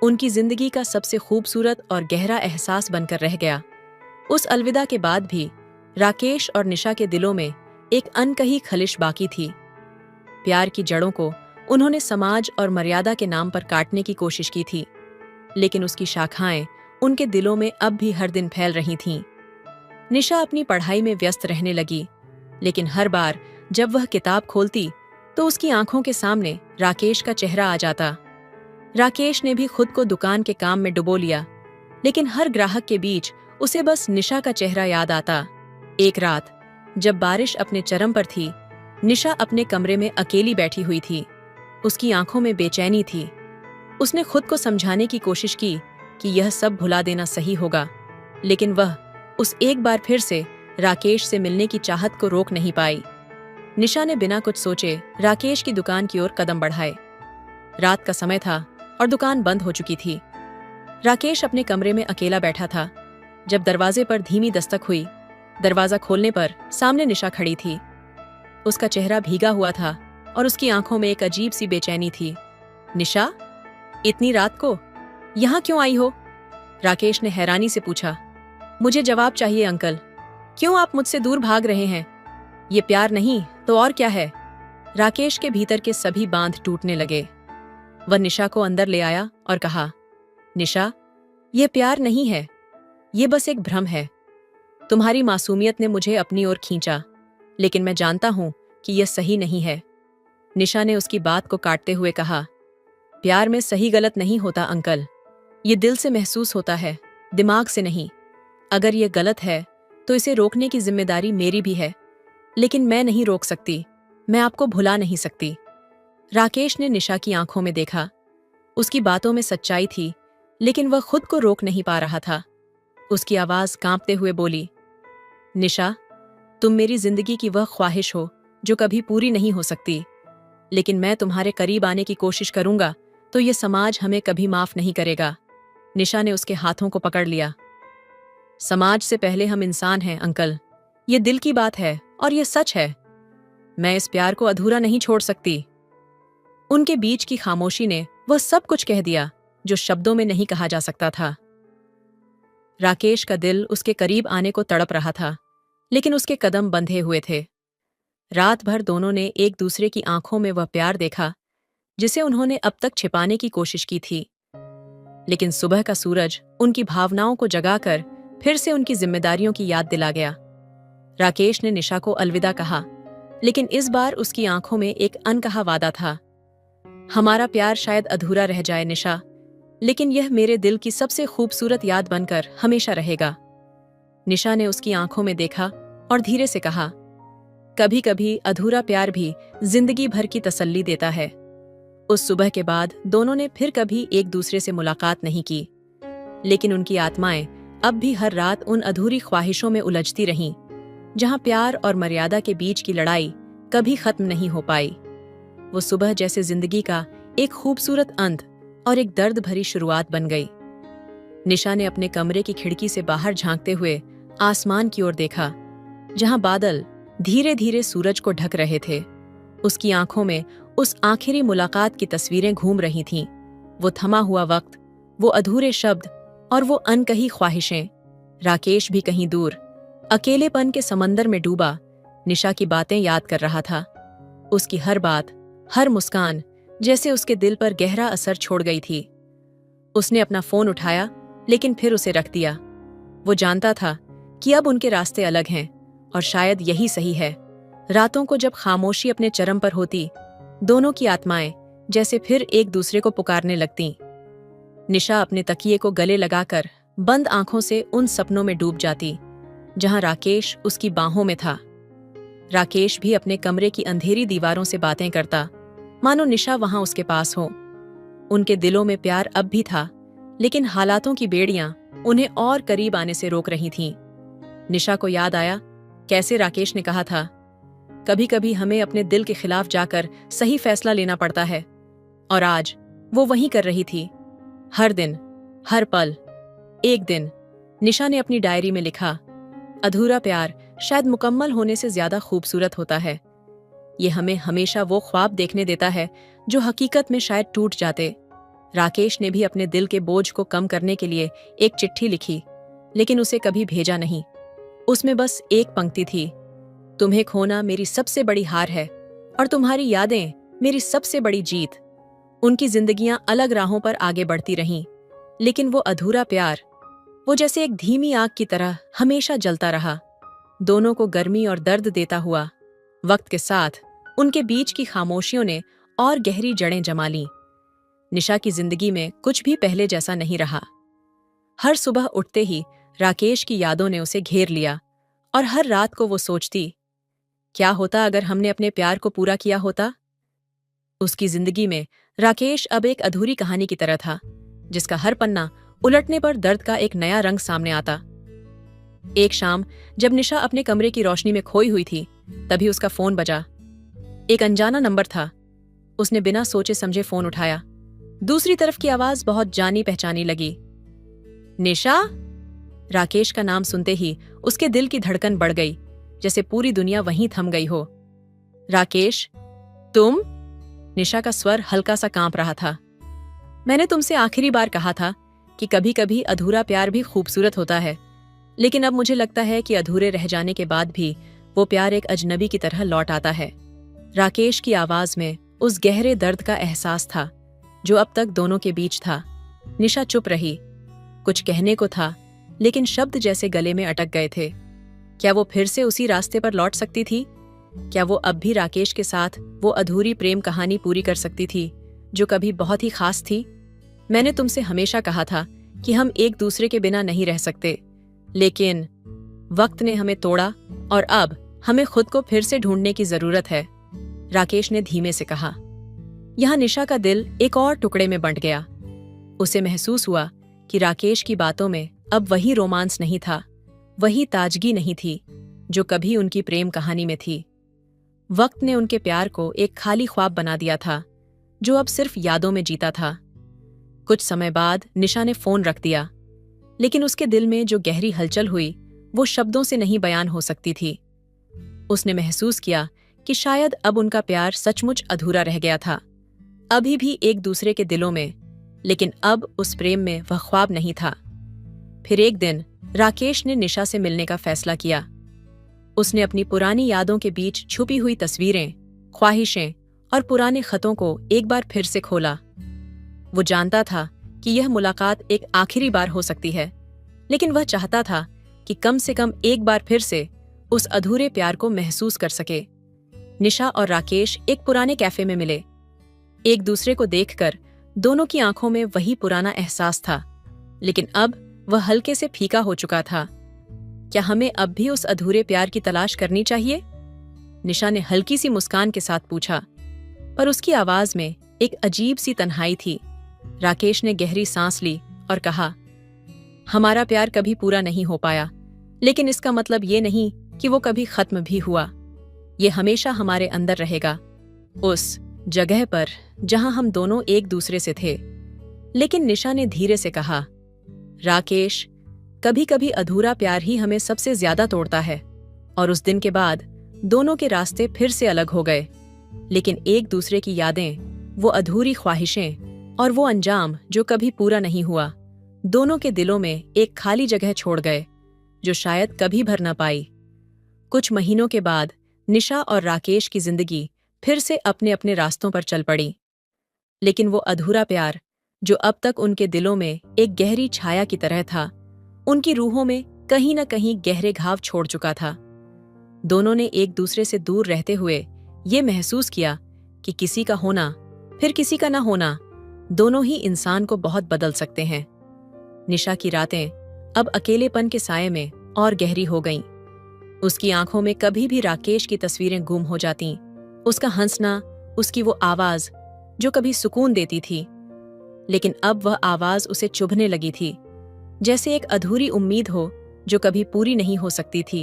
उनकी जिंदगी का सबसे खूबसूरत और गहरा एहसास बनकर रह गया। उस अलविदा के बाद भी राकेश और निशा के दिलों में एक अनकही खलिश बाकी थी। प्यार की जड़ों को उन्होंने समाज और मर्यादा के नाम पर काटने की कोशिश की थी, लेकिन उसकी शाखाएं उनके दिलों में अब भी हर दिन फैल रही थीं। निशा अपनी पढ़ाई में व्यस्त रहने लगी, लेकिन हर बार जब वह किताब खोलती तो उसकी आंखों के सामने राकेश का चेहरा आ जाता। राकेश ने भी खुद को दुकान के काम में डुबो लिया, लेकिन हर ग्राहक के बीच उसे बस निशा का चेहरा याद आता। एक रात जब बारिश अपने चरम पर थी, निशा अपने कमरे में अकेली बैठी हुई थी। उसकी आंखों में बेचैनी थी। उसने खुद को समझाने की कोशिश की कि यह सब भुला देना सही होगा, लेकिन वह उस एक बार फिर से राकेश से मिलने की चाहत को रोक नहीं पाई। निशा ने बिना कुछ सोचे राकेश की दुकान की ओर कदम बढ़ाए। रात का समय था और दुकान बंद हो चुकी थी। राकेश अपने कमरे में अकेला बैठा था जब दरवाजे पर धीमी दस्तक हुई। दरवाजा खोलने पर सामने निशा खड़ी थी। उसका चेहरा भीगा हुआ था और उसकी आंखों में एक अजीब सी बेचैनी थी। निशा, इतनी रात को यहाँ क्यों आई हो? राकेश ने हैरानी से पूछा। मुझे जवाब चाहिए अंकल। क्यों आप मुझसे दूर भाग रहे हैं? ये प्यार नहीं तो और क्या है? राकेश के भीतर के सभी बांध टूटने लगे। वह निशा को अंदर ले आया और कहा, निशा, यह प्यार नहीं है, ये बस एक भ्रम है। तुम्हारी मासूमियत ने मुझे अपनी ओर खींचा, लेकिन मैं जानता हूं कि यह सही नहीं है। निशा ने उसकी बात को काटते हुए कहा, प्यार में सही गलत नहीं होता अंकल, ये दिल से महसूस होता है, दिमाग से नहीं। अगर ये गलत है तो इसे रोकने की जिम्मेदारी मेरी भी है, लेकिन मैं नहीं रोक सकती, मैं आपको भुला नहीं सकती। राकेश ने निशा की आंखों में देखा। उसकी बातों में सच्चाई थी, लेकिन वह खुद को रोक नहीं पा रहा था। उसकी आवाज कांपते हुए बोली, निशा, तुम मेरी जिंदगी की वह ख्वाहिश हो जो कभी पूरी नहीं हो सकती, लेकिन मैं तुम्हारे करीब आने की कोशिश करूंगा तो ये समाज हमें कभी माफ नहीं करेगा। निशा ने उसके हाथों को पकड़ लिया। समाज से पहले हम इंसान हैं अंकल, ये दिल की बात है और ये सच है। मैं इस प्यार को अधूरा नहीं छोड़ सकती। उनके बीच की खामोशी ने वह सब कुछ कह दिया जो शब्दों में नहीं कहा जा सकता था। राकेश का दिल उसके करीब आने को तड़प रहा था, लेकिन उसके कदम बंधे हुए थे। रात भर दोनों ने एक दूसरे की आंखों में वह प्यार देखा जिसे उन्होंने अब तक छिपाने की कोशिश की थी। लेकिन सुबह का सूरज उनकी भावनाओं को जगाकर फिर से उनकी जिम्मेदारियों की याद दिला गया। राकेश ने निशा को अलविदा कहा, लेकिन इस बार उसकी आंखों में एक अनकहा वादा था। हमारा प्यार शायद अधूरा रह जाए निशा, लेकिन यह मेरे दिल की सबसे खूबसूरत याद बनकर हमेशा रहेगा। निशा ने उसकी आंखों में देखा और धीरे से कहा, कभी कभी अधूरा प्यार भी जिंदगी भर की तसल्ली देता है। उस सुबह के बाद दोनों ने फिर कभी एक दूसरे से मुलाकात नहीं की, लेकिन उनकी आत्माएं अब भी हर रात उन अधूरी ख्वाहिशों में उलझती रहीं, जहां प्यार और मर्यादा के बीच की लड़ाई कभी खत्म नहीं हो पाई। वो सुबह जैसे जिंदगी का एक खूबसूरत अंत और एक दर्द भरी शुरुआत बन गई। निशा ने अपने कमरे की खिड़की से बाहर झांकते हुए आसमान की ओर देखा, जहां बादल धीरे धीरे सूरज को ढक रहे थे। उसकी आंखों में उस आखिरी मुलाकात की तस्वीरें घूम रही थीं। वो थमा हुआ वक्त, वो अधूरे शब्द और वो अनकही ख्वाहिशें। राकेश भी कहीं दूर अकेलेपन के समंदर में डूबा निशा की बातें याद कर रहा था। उसकी हर बात, हर मुस्कान जैसे उसके दिल पर गहरा असर छोड़ गई थी। उसने अपना फोन उठाया, लेकिन फिर उसे रख दिया। वो जानता था कि अब उनके रास्ते अलग हैं, और शायद यही सही है। रातों को जब खामोशी अपने चरम पर होती, दोनों की आत्माएं जैसे फिर एक दूसरे को पुकारने लगतीं। निशा अपने तकिए को गले लगाकर बंद आंखों से उन सपनों में डूब जाती जहां राकेश उसकी बाहों में था। राकेश भी अपने कमरे की अंधेरी दीवारों से बातें करता, मानो निशा वहां उसके पास हो। उनके दिलों में प्यार अब भी था, लेकिन हालातों की बेड़ियां उन्हें और करीब आने से रोक रही थीं। निशा को याद आया कैसे राकेश ने कहा था, कभी कभी हमें अपने दिल के खिलाफ जाकर सही फैसला लेना पड़ता है। और आज वो वही कर रही थी। हर दिन, हर पल। एक दिन निशा ने अपनी डायरी में लिखा, अधूरा प्यार शायद मुकम्मल होने से ज्यादा खूबसूरत होता है। ये हमें हमेशा वो ख्वाब देखने देता है जो हकीकत में शायद टूट जाते। राकेश ने भी अपने दिल के बोझ को कम करने के लिए एक चिट्ठी लिखी, लेकिन उसे कभी भेजा नहीं। उसमें बस एक पंक्ति थी, तुम्हें खोना मेरी सबसे बड़ी हार है और तुम्हारी यादें मेरी सबसे बड़ी जीत। उनकी जिंदगियां अलग राहों पर आगे बढ़ती रहीं, लेकिन वो अधूरा प्यार, वो जैसे एक धीमी आग की तरह हमेशा जलता रहा, दोनों को गर्मी और दर्द देता हुआ। वक्त के साथ उनके बीच की खामोशियों ने और गहरी जड़ें जमा लीं। निशा की जिंदगी में कुछ भी पहले जैसा नहीं रहा। हर सुबह उठते ही राकेश की यादों ने उसे घेर लिया, और हर रात को वो सोचती, क्या होता अगर हमने अपने प्यार को पूरा किया होता। उसकी जिंदगी में राकेश अब एक अधूरी कहानी की तरह था, जिसका हर पन्ना उलटने पर दर्द का एक नया रंग सामने आता। एक शाम जब निशा अपने कमरे की रोशनी में खोई हुई थी, तभी उसका फोन बजा। एक अनजाना नंबर था। उसने बिना सोचे समझे फोन उठाया। दूसरी तरफ की आवाज बहुत जानी पहचानी लगी। निशा? राकेश का नाम सुनते ही उसके दिल की धड़कन बढ़ गई, जैसे पूरी दुनिया वहीं थम गई हो। राकेश, तुम? निशा का स्वर हल्का सा कांप रहा था। मैंने तुमसे आखिरी बार कहा था कि कभी कभी अधूरा प्यार भी खूबसूरत होता है, लेकिन अब मुझे लगता है कि अधूरे रह जाने के बाद भी वो प्यार एक अजनबी की तरह लौट आता है। राकेश की आवाज में उस गहरे दर्द का एहसास था जो अब तक दोनों के बीच था। निशा चुप रही। कुछ कहने को था, लेकिन शब्द जैसे गले में अटक गए थे। क्या वो फिर से उसी रास्ते पर लौट सकती थी? क्या वो अब भी राकेश के साथ वो अधूरी प्रेम कहानी पूरी कर सकती थी जो कभी बहुत ही खास थी? मैंने तुमसे हमेशा कहा था कि हम एक दूसरे के बिना नहीं रह सकते, लेकिन वक्त ने हमें तोड़ा और अब हमें खुद को फिर से ढूंढने की जरूरत है, राकेश ने धीमे से कहा। यहां निशा का दिल एक और टुकड़े में बंट गया। उसे महसूस हुआ कि राकेश की बातों में अब वही रोमांस नहीं था, वही ताजगी नहीं थी जो कभी उनकी प्रेम कहानी में थी। वक्त ने उनके प्यार को एक खाली ख्वाब बना दिया था जो अब सिर्फ यादों में जीता था। कुछ समय बाद निशा ने फोन रख दिया, लेकिन उसके दिल में जो गहरी हलचल हुई वो शब्दों से नहीं बयान हो सकती थी। उसने महसूस किया कि शायद अब उनका प्यार सचमुच अधूरा रह गया था। अभी भी एक दूसरे के दिलों में, लेकिन अब उस प्रेम में वह ख्वाब नहीं था। फिर एक दिन राकेश ने निशा से मिलने का फैसला किया। उसने अपनी पुरानी यादों के बीच छुपी हुई तस्वीरें, ख्वाहिशें और पुराने खतों को एक बार फिर से खोला। वो जानता था कि यह मुलाकात एक आखिरी बार हो सकती है, लेकिन वह चाहता था कि कम से कम एक बार फिर से उस अधूरे प्यार को महसूस कर सके। निशा और राकेश एक पुराने कैफे में मिले। एक दूसरे को देखकर दोनों की आंखों में वही पुराना एहसास था, लेकिन अब वह हल्के से फीका हो चुका था। क्या हमें अब भी उस अधूरे प्यार की तलाश करनी चाहिए? निशा ने हल्की सी मुस्कान के साथ पूछा, पर उसकी आवाज में एक अजीब सी तन्हाई थी। राकेश ने गहरी सांस ली और कहा, हमारा प्यार कभी पूरा नहीं हो पाया, लेकिन इसका मतलब ये नहीं कि वो कभी खत्म भी हुआ। ये हमेशा हमारे अंदर रहेगा, उस जगह पर जहां हम दोनों एक दूसरे से थे। लेकिन निशा ने धीरे से कहा, राकेश, कभी कभी अधूरा प्यार ही हमें सबसे ज्यादा तोड़ता है। और उस दिन के बाद दोनों के रास्ते फिर से अलग हो गए, लेकिन एक दूसरे की यादें, वो अधूरी ख्वाहिशें और वो अंजाम जो कभी पूरा नहीं हुआ, दोनों के दिलों में एक खाली जगह छोड़ गए जो शायद कभी भर न पाई। कुछ महीनों के बाद निशा और राकेश की जिंदगी फिर से अपने अपने रास्तों पर चल पड़ी, लेकिन वो अधूरा प्यार जो अब तक उनके दिलों में एक गहरी छाया की तरह था, उनकी रूहों में कहीं न कहीं गहरे घाव छोड़ चुका था। दोनों ने एक दूसरे से दूर रहते हुए ये महसूस किया कि किसी का होना फिर किसी का न होना, दोनों ही इंसान को बहुत बदल सकते हैं। निशा की रातें अब अकेलेपन के साये में और गहरी हो गईं। उसकी आंखों में कभी भी राकेश की तस्वीरें गुम हो जातीं, उसका हंसना, उसकी वो आवाज जो कभी सुकून देती थी। लेकिन अब वह आवाज उसे चुभने लगी थी, जैसे एक अधूरी उम्मीद हो जो कभी पूरी नहीं हो सकती थी।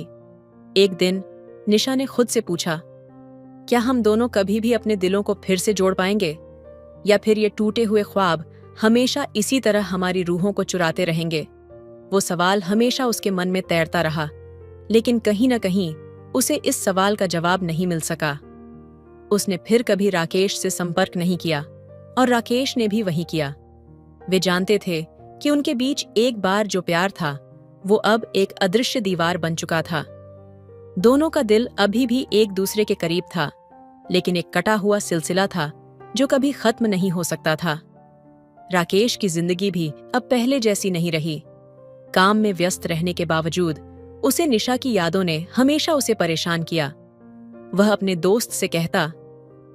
एक दिन निशा ने खुद से पूछा, क्या हम दोनों कभी भी अपने दिलों को फिर से जोड़ पाएंगे, या फिर ये टूटे हुए ख्वाब हमेशा इसी तरह हमारी रूहों को चुराते रहेंगे? वो सवाल हमेशा उसके मन में तैरता रहा, लेकिन कहीं न कहीं उसे इस सवाल का जवाब नहीं मिल सका। उसने फिर कभी राकेश से संपर्क नहीं किया और राकेश ने भी वही किया। वे जानते थे कि उनके बीच एक बार जो प्यार था, वो अब एक अदृश्य दीवार बन चुका था। दोनों का दिल अभी भी एक दूसरे के करीब था, लेकिन एक कटा हुआ सिलसिला था जो कभी खत्म नहीं हो सकता था। राकेश की जिंदगी भी अब पहले जैसी नहीं रही। काम में व्यस्त रहने के बावजूद उसे निशा की यादों ने हमेशा उसे परेशान किया। वह अपने दोस्त से कहता,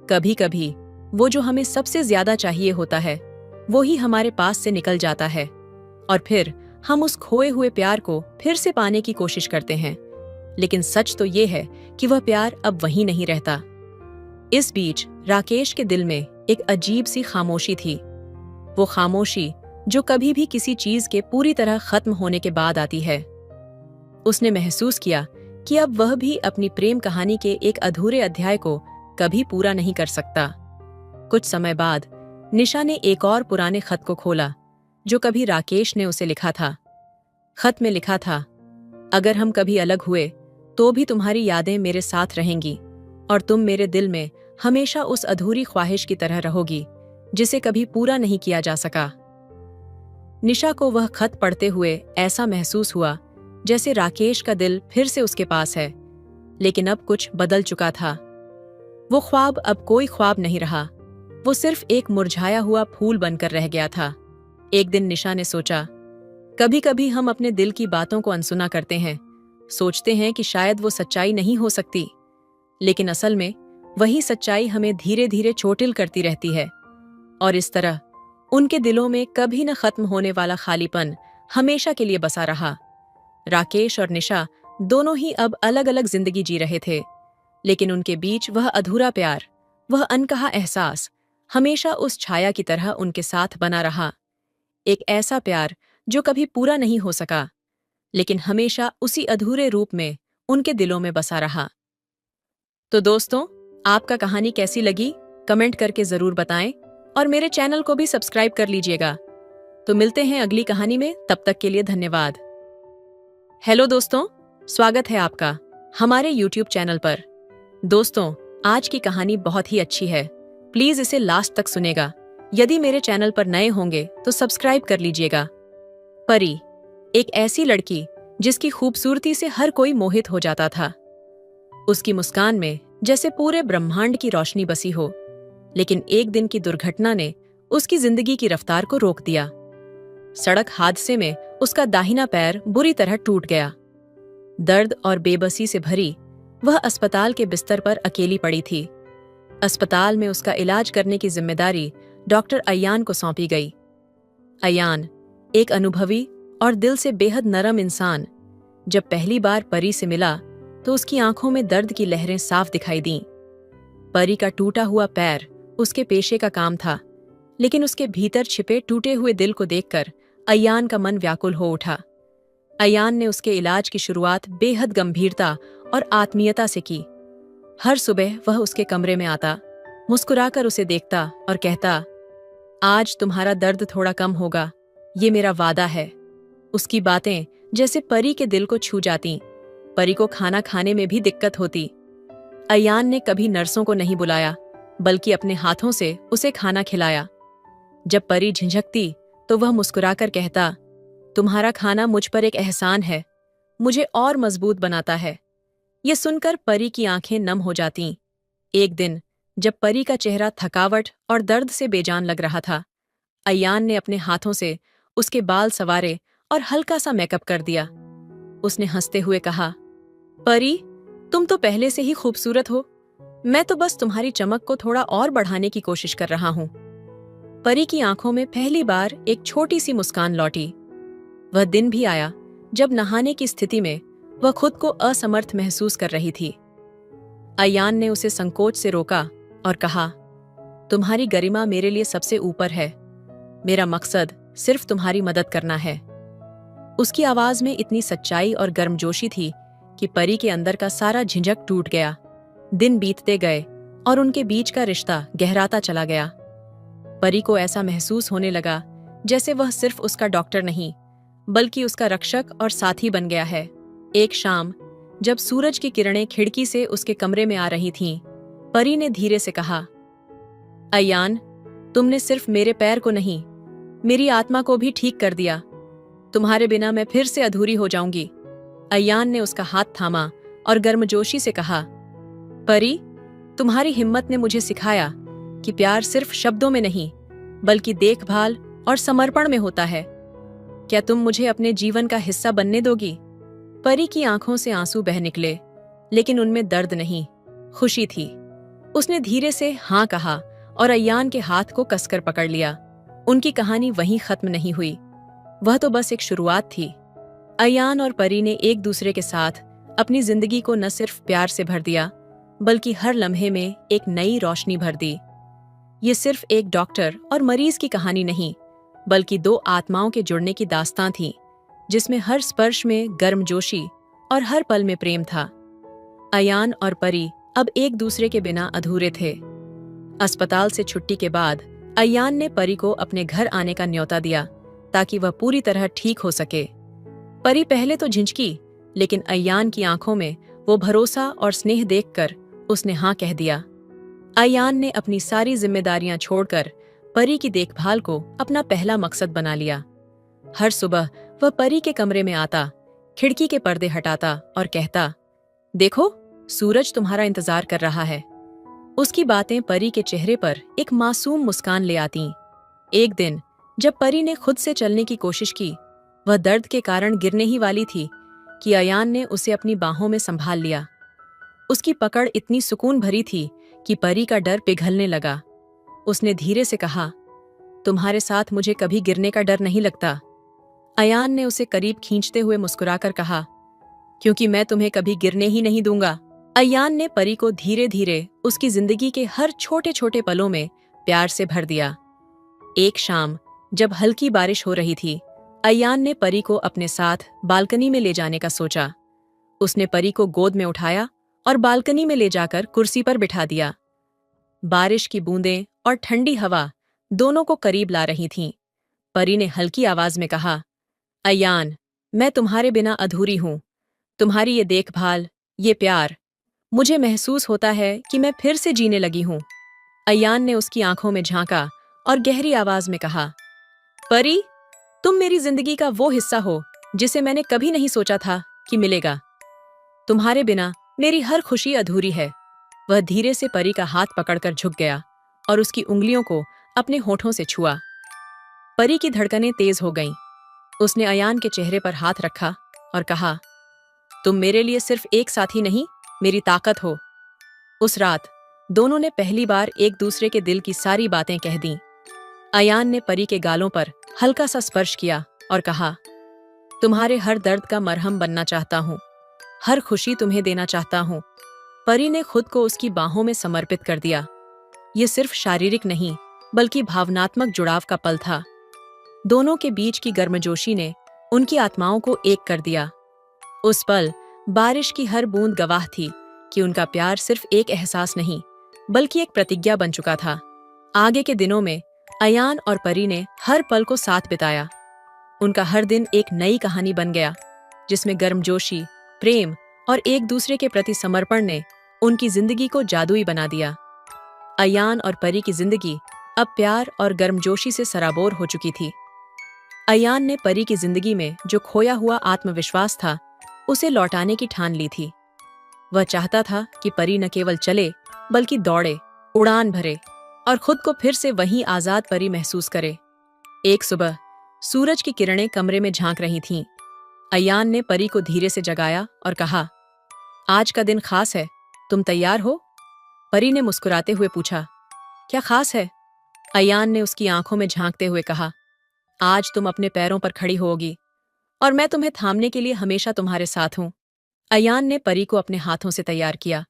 कभी कभी वो जो हमें सबसे ज्यादा चाहिए होता है, वो ही हमारे पास से निकल जाता है, और फिर हम उस खोए हुए प्यार को फिर से पाने की कोशिश करते हैं। लेकिन सच तो ये है कि वह प्यार अब वहीं नहीं रहता। इस बीच राकेश के दिल में एक अजीब सी खामोशी थी। वो खामोशी जो कभी भी किसी चीज के पूरी तरह खत्म होने के बाद आती है। उसने महसूस किया कि अब वह भी अपनी प्रेम कहानी के एक अधूरे अध्याय को कभी पूरा नहीं कर सकता। कुछ समय बाद निशा ने एक और पुराने खत को खोला जो कभी राकेश ने उसे लिखा था। खत में लिखा था, अगर हम कभी अलग हुए तो भी तुम्हारी यादें मेरे साथ रहेंगी, और तुम मेरे दिल में हमेशा उस अधूरी ख्वाहिश की तरह रहोगी जिसे कभी पूरा नहीं किया जा सका। निशा को वह खत पढ़ते हुए ऐसा महसूस हुआ जैसे राकेश का दिल फिर से उसके पास है, लेकिन अब कुछ बदल चुका था। वो ख्वाब अब कोई ख्वाब नहीं रहा, वो सिर्फ एक मुरझाया हुआ फूल बनकर रह गया था। एक दिन निशा ने सोचा, कभी कभी हम अपने दिल की बातों को अनसुना करते हैं, सोचते हैं कि शायद वो सच्चाई नहीं हो सकती, लेकिन असल में वही सच्चाई हमें धीरे धीरे चोटिल करती रहती है। और इस तरह उनके दिलों में कभी न खत्म होने वाला खालीपन हमेशा के लिए बसा रहा। राकेश और निशा दोनों ही अब अलग अलग जिंदगी जी रहे थे, लेकिन उनके बीच वह अधूरा प्यार, वह अनकहा एहसास हमेशा उस छाया की तरह उनके साथ बना रहा। एक ऐसा प्यार जो कभी पूरा नहीं हो सका, लेकिन हमेशा उसी अधूरे रूप में उनके दिलों में बसा रहा। तो दोस्तों, आपका कहानी कैसी लगी कमेंट करके जरूर बताएं, और मेरे चैनल को भी सब्सक्राइब कर लीजिएगा। तो मिलते हैं अगली कहानी में, तब तक के लिए धन्यवाद। हेलो दोस्तों, स्वागत है आपका हमारे YouTube चैनल पर। दोस्तों, आज की कहानी बहुत ही अच्छी है, प्लीज इसे लास्ट तक सुनेगा। यदि मेरे चैनल पर नए होंगे तो सब्सक्राइब कर लीजिएगा। परी, एक ऐसी लड़की जिसकी खूबसूरती से हर कोई मोहित हो जाता था। उसकी मुस्कान में जैसे पूरे ब्रह्मांड की रोशनी बसी हो। लेकिन एक दिन की दुर्घटना ने उसकी जिंदगी की रफ्तार को रोक दिया। सड़क हादसे में उसका दाहिना पैर बुरी तरह टूट गया। दर्द और बेबसी से भरी वह अस्पताल के बिस्तर पर अकेली पड़ी थी। अस्पताल में उसका इलाज करने की जिम्मेदारी डॉक्टर अयान को सौंपी गई। अयान, एक अनुभवी और दिल से बेहद नरम इंसान, जब पहली बार परी से मिला तो उसकी आंखों में दर्द की लहरें साफ दिखाई दीं। परी का टूटा हुआ पैर उसके पेशे का काम था, लेकिन उसके भीतर छिपे टूटे हुए दिल को देखकर अयान का मन व्याकुल हो उठा। अयान ने उसके इलाज की शुरुआत बेहद गंभीरता और आत्मीयता से की। हर सुबह वह उसके कमरे में आता, मुस्कुराकर उसे देखता और कहता, आज तुम्हारा दर्द थोड़ा कम होगा, ये मेरा वादा है। उसकी बातें जैसे परी के दिल को छू जातीं। परी को खाना खाने में भी दिक्कत होती। अयान ने कभी नर्सों को नहीं बुलाया, बल्कि अपने हाथों से उसे खाना खिलाया। जब परी झिझकती तो वह मुस्कुराकर कहता, तुम्हारा खाना मुझ पर एक एहसान है, मुझे और मजबूत बनाता है। ये सुनकर परी की आंखें नम हो जातीं। एक दिन जब परी का चेहरा थकावट और दर्द से बेजान लग रहा था, अयान ने अपने हाथों से उसके बाल संवारे और हल्का सा मेकअप कर दिया। उसने हंसते हुए कहा, परी, तुम तो पहले से ही खूबसूरत हो, मैं तो बस तुम्हारी चमक को थोड़ा और बढ़ाने की कोशिश कर रहा हूं। परी की आंखों में पहली बार एक छोटी सी मुस्कान लौटी। वह दिन भी आया जब नहाने की स्थिति में वह खुद को असमर्थ महसूस कर रही थी। अयान ने उसे संकोच से रोका और कहा, तुम्हारी गरिमा मेरे लिए सबसे ऊपर है, मेरा मकसद सिर्फ तुम्हारी मदद करना है। उसकी आवाज में इतनी सच्चाई और गर्मजोशी थी कि परी के अंदर का सारा झिझक टूट गया। दिन बीतते गए और उनके बीच का रिश्ता गहराता चला गया। परी को ऐसा महसूस होने लगा जैसे वह सिर्फ उसका डॉक्टर नहीं, बल्कि उसका रक्षक और साथी बन गया है। एक शाम जब सूरज की किरणें खिड़की से उसके कमरे में आ रही थीं, परी ने धीरे से कहा, अयान, तुमने सिर्फ मेरे पैर को नहीं, मेरी आत्मा को भी ठीक कर दिया। तुम्हारे बिना मैं फिर से अधूरी हो जाऊंगी। अयान ने उसका हाथ थामा और गर्मजोशी से कहा, परी, तुम्हारी हिम्मत ने मुझे सिखाया कि प्यार सिर्फ शब्दों में नहीं, बल्कि देखभाल और समर्पण में होता है। क्या तुम मुझे अपने जीवन का हिस्सा बनने दोगी? परी की आंखों से आंसू बह निकले, लेकिन उनमें दर्द नहीं, खुशी थी। उसने धीरे से हाँ कहा और अयान के हाथ को कसकर पकड़ लिया। उनकी कहानी वहीं खत्म नहीं हुई, वह तो बस एक शुरुआत थी। अयान और परी ने एक दूसरे के साथ अपनी जिंदगी को न सिर्फ प्यार से भर दिया, बल्कि हर लम्हे में एक नई रोशनी भर दी। ये सिर्फ एक डॉक्टर और मरीज की कहानी नहीं, बल्कि दो आत्माओं के जुड़ने की दास्तां थी, जिसमें हर स्पर्श में गर्मजोशी और हर पल में प्रेम था। अयान और परी अब एक दूसरे के बिना अधूरे थे। अस्पताल से छुट्टी के बाद अयान ने परी को अपने घर आने का न्योता दिया, ताकि वह पूरी तरह ठीक हो सके। परी पहले तो झिझकी, लेकिन अयान की आंखों में वो भरोसा और स्नेह देखकर उसने हाँ कह दिया। अयान ने अपनी सारी जिम्मेदारियां छोड़कर परी की देखभाल को अपना पहला मकसद बना लिया। हर सुबह वह परी के कमरे में आता, खिड़की के पर्दे हटाता और कहता, देखो, सूरज तुम्हारा इंतजार कर रहा है। उसकी बातें परी के चेहरे पर एक मासूम मुस्कान ले आतीं। एक दिन जब परी ने खुद से चलने की कोशिश की, वह दर्द के कारण गिरने ही वाली थी कि अयान ने उसे अपनी बाहों में संभाल लिया। उसकी पकड़ इतनी सुकून भरी थी कि परी का डर पिघलने लगा। उसने धीरे से कहा, तुम्हारे साथ मुझे कभी गिरने का डर नहीं लगता। अयान ने उसे करीब खींचते हुए मुस्कुराकर कहा, क्योंकि मैं तुम्हें कभी गिरने ही नहीं दूंगा। अयान ने परी को धीरे धीरे उसकी जिंदगी के हर छोटे छोटे पलों में प्यार से भर दिया। एक शाम जब हल्की बारिश हो रही थी, अयान ने परी को अपने साथ बालकनी में ले जाने का सोचा। उसने परी को गोद में उठाया और बालकनी में ले जाकर कुर्सी पर बिठा दिया। बारिश की बूंदें और ठंडी हवा दोनों को करीब ला रही थीं। परी ने हल्की आवाज में कहा, अयान, मैं तुम्हारे बिना अधूरी हूं। तुम्हारी ये देखभाल, ये प्यार, मुझे महसूस होता है कि मैं फिर से जीने लगी हूं। अयान ने उसकी आंखों में झांका और गहरी आवाज में कहा, परी, तुम मेरी जिंदगी का वो हिस्सा हो जिसे मैंने कभी नहीं सोचा था कि मिलेगा। तुम्हारे बिना मेरी हर खुशी अधूरी है। वह धीरे से परी का हाथ पकड़कर झुक गया और उसकी उंगलियों को अपने होठों से छुआ। परी की धड़कनें तेज हो गईं। उसने अयान के चेहरे पर हाथ रखा और कहा, तुम मेरे लिए सिर्फ एक साथी नहीं, मेरी ताकत हो। उस रात दोनों ने पहली बार एक दूसरे के दिल की सारी बातें कह दीं। अयान ने परी के गालों पर हल्का सा स्पर्श किया और कहा, तुम्हारे हर दर्द का मरहम बनना चाहता हूँ, हर खुशी तुम्हें देना चाहता हूँ। परी ने खुद को उसकी बाहों में समर्पित कर दिया। ये सिर्फ शारीरिक नहीं, बल्कि भावनात्मक जुड़ाव का पल था। दोनों के बीच की गर्मजोशी ने उनकी आत्माओं को एक कर दिया। उस पल बारिश की हर बूंद गवाह थी कि उनका प्यार सिर्फ एक एहसास नहीं, बल्कि एक प्रतिज्ञा बन चुका था। आगे के दिनों में अयान और परी ने हर पल को साथ बिताया। उनका हर दिन एक नई कहानी बन गया, जिसमें गर्मजोशी, प्रेम और एक दूसरे के प्रति समर्पण ने उनकी जिंदगी को जादुई बना दिया। अयान और परी की जिंदगी अब प्यार और गर्मजोशी से सराबोर हो चुकी थी। अयान ने परी की जिंदगी में जो खोया हुआ आत्मविश्वास था, उसे लौटाने की ठान ली थी। वह चाहता था कि परी न केवल चले, बल्कि दौड़े, उड़ान भरे और खुद को फिर से वही आजाद परी महसूस करे। एक सुबह सूरज की किरणें कमरे में झांक रही थीं। अयान ने परी को धीरे से जगाया और कहा, आज का दिन खास है, तुम तैयार हो? परी ने मुस्कुराते हुए पूछा, क्या खास है? अयान ने उसकी आंखों में झांकते हुए कहा, आज तुम अपने पैरों पर खड़ी होगी और मैं तुम्हें थामने के लिए हमेशा तुम्हारे साथ हूं। अयान ने परी को अपने हाथों से तैयार किया।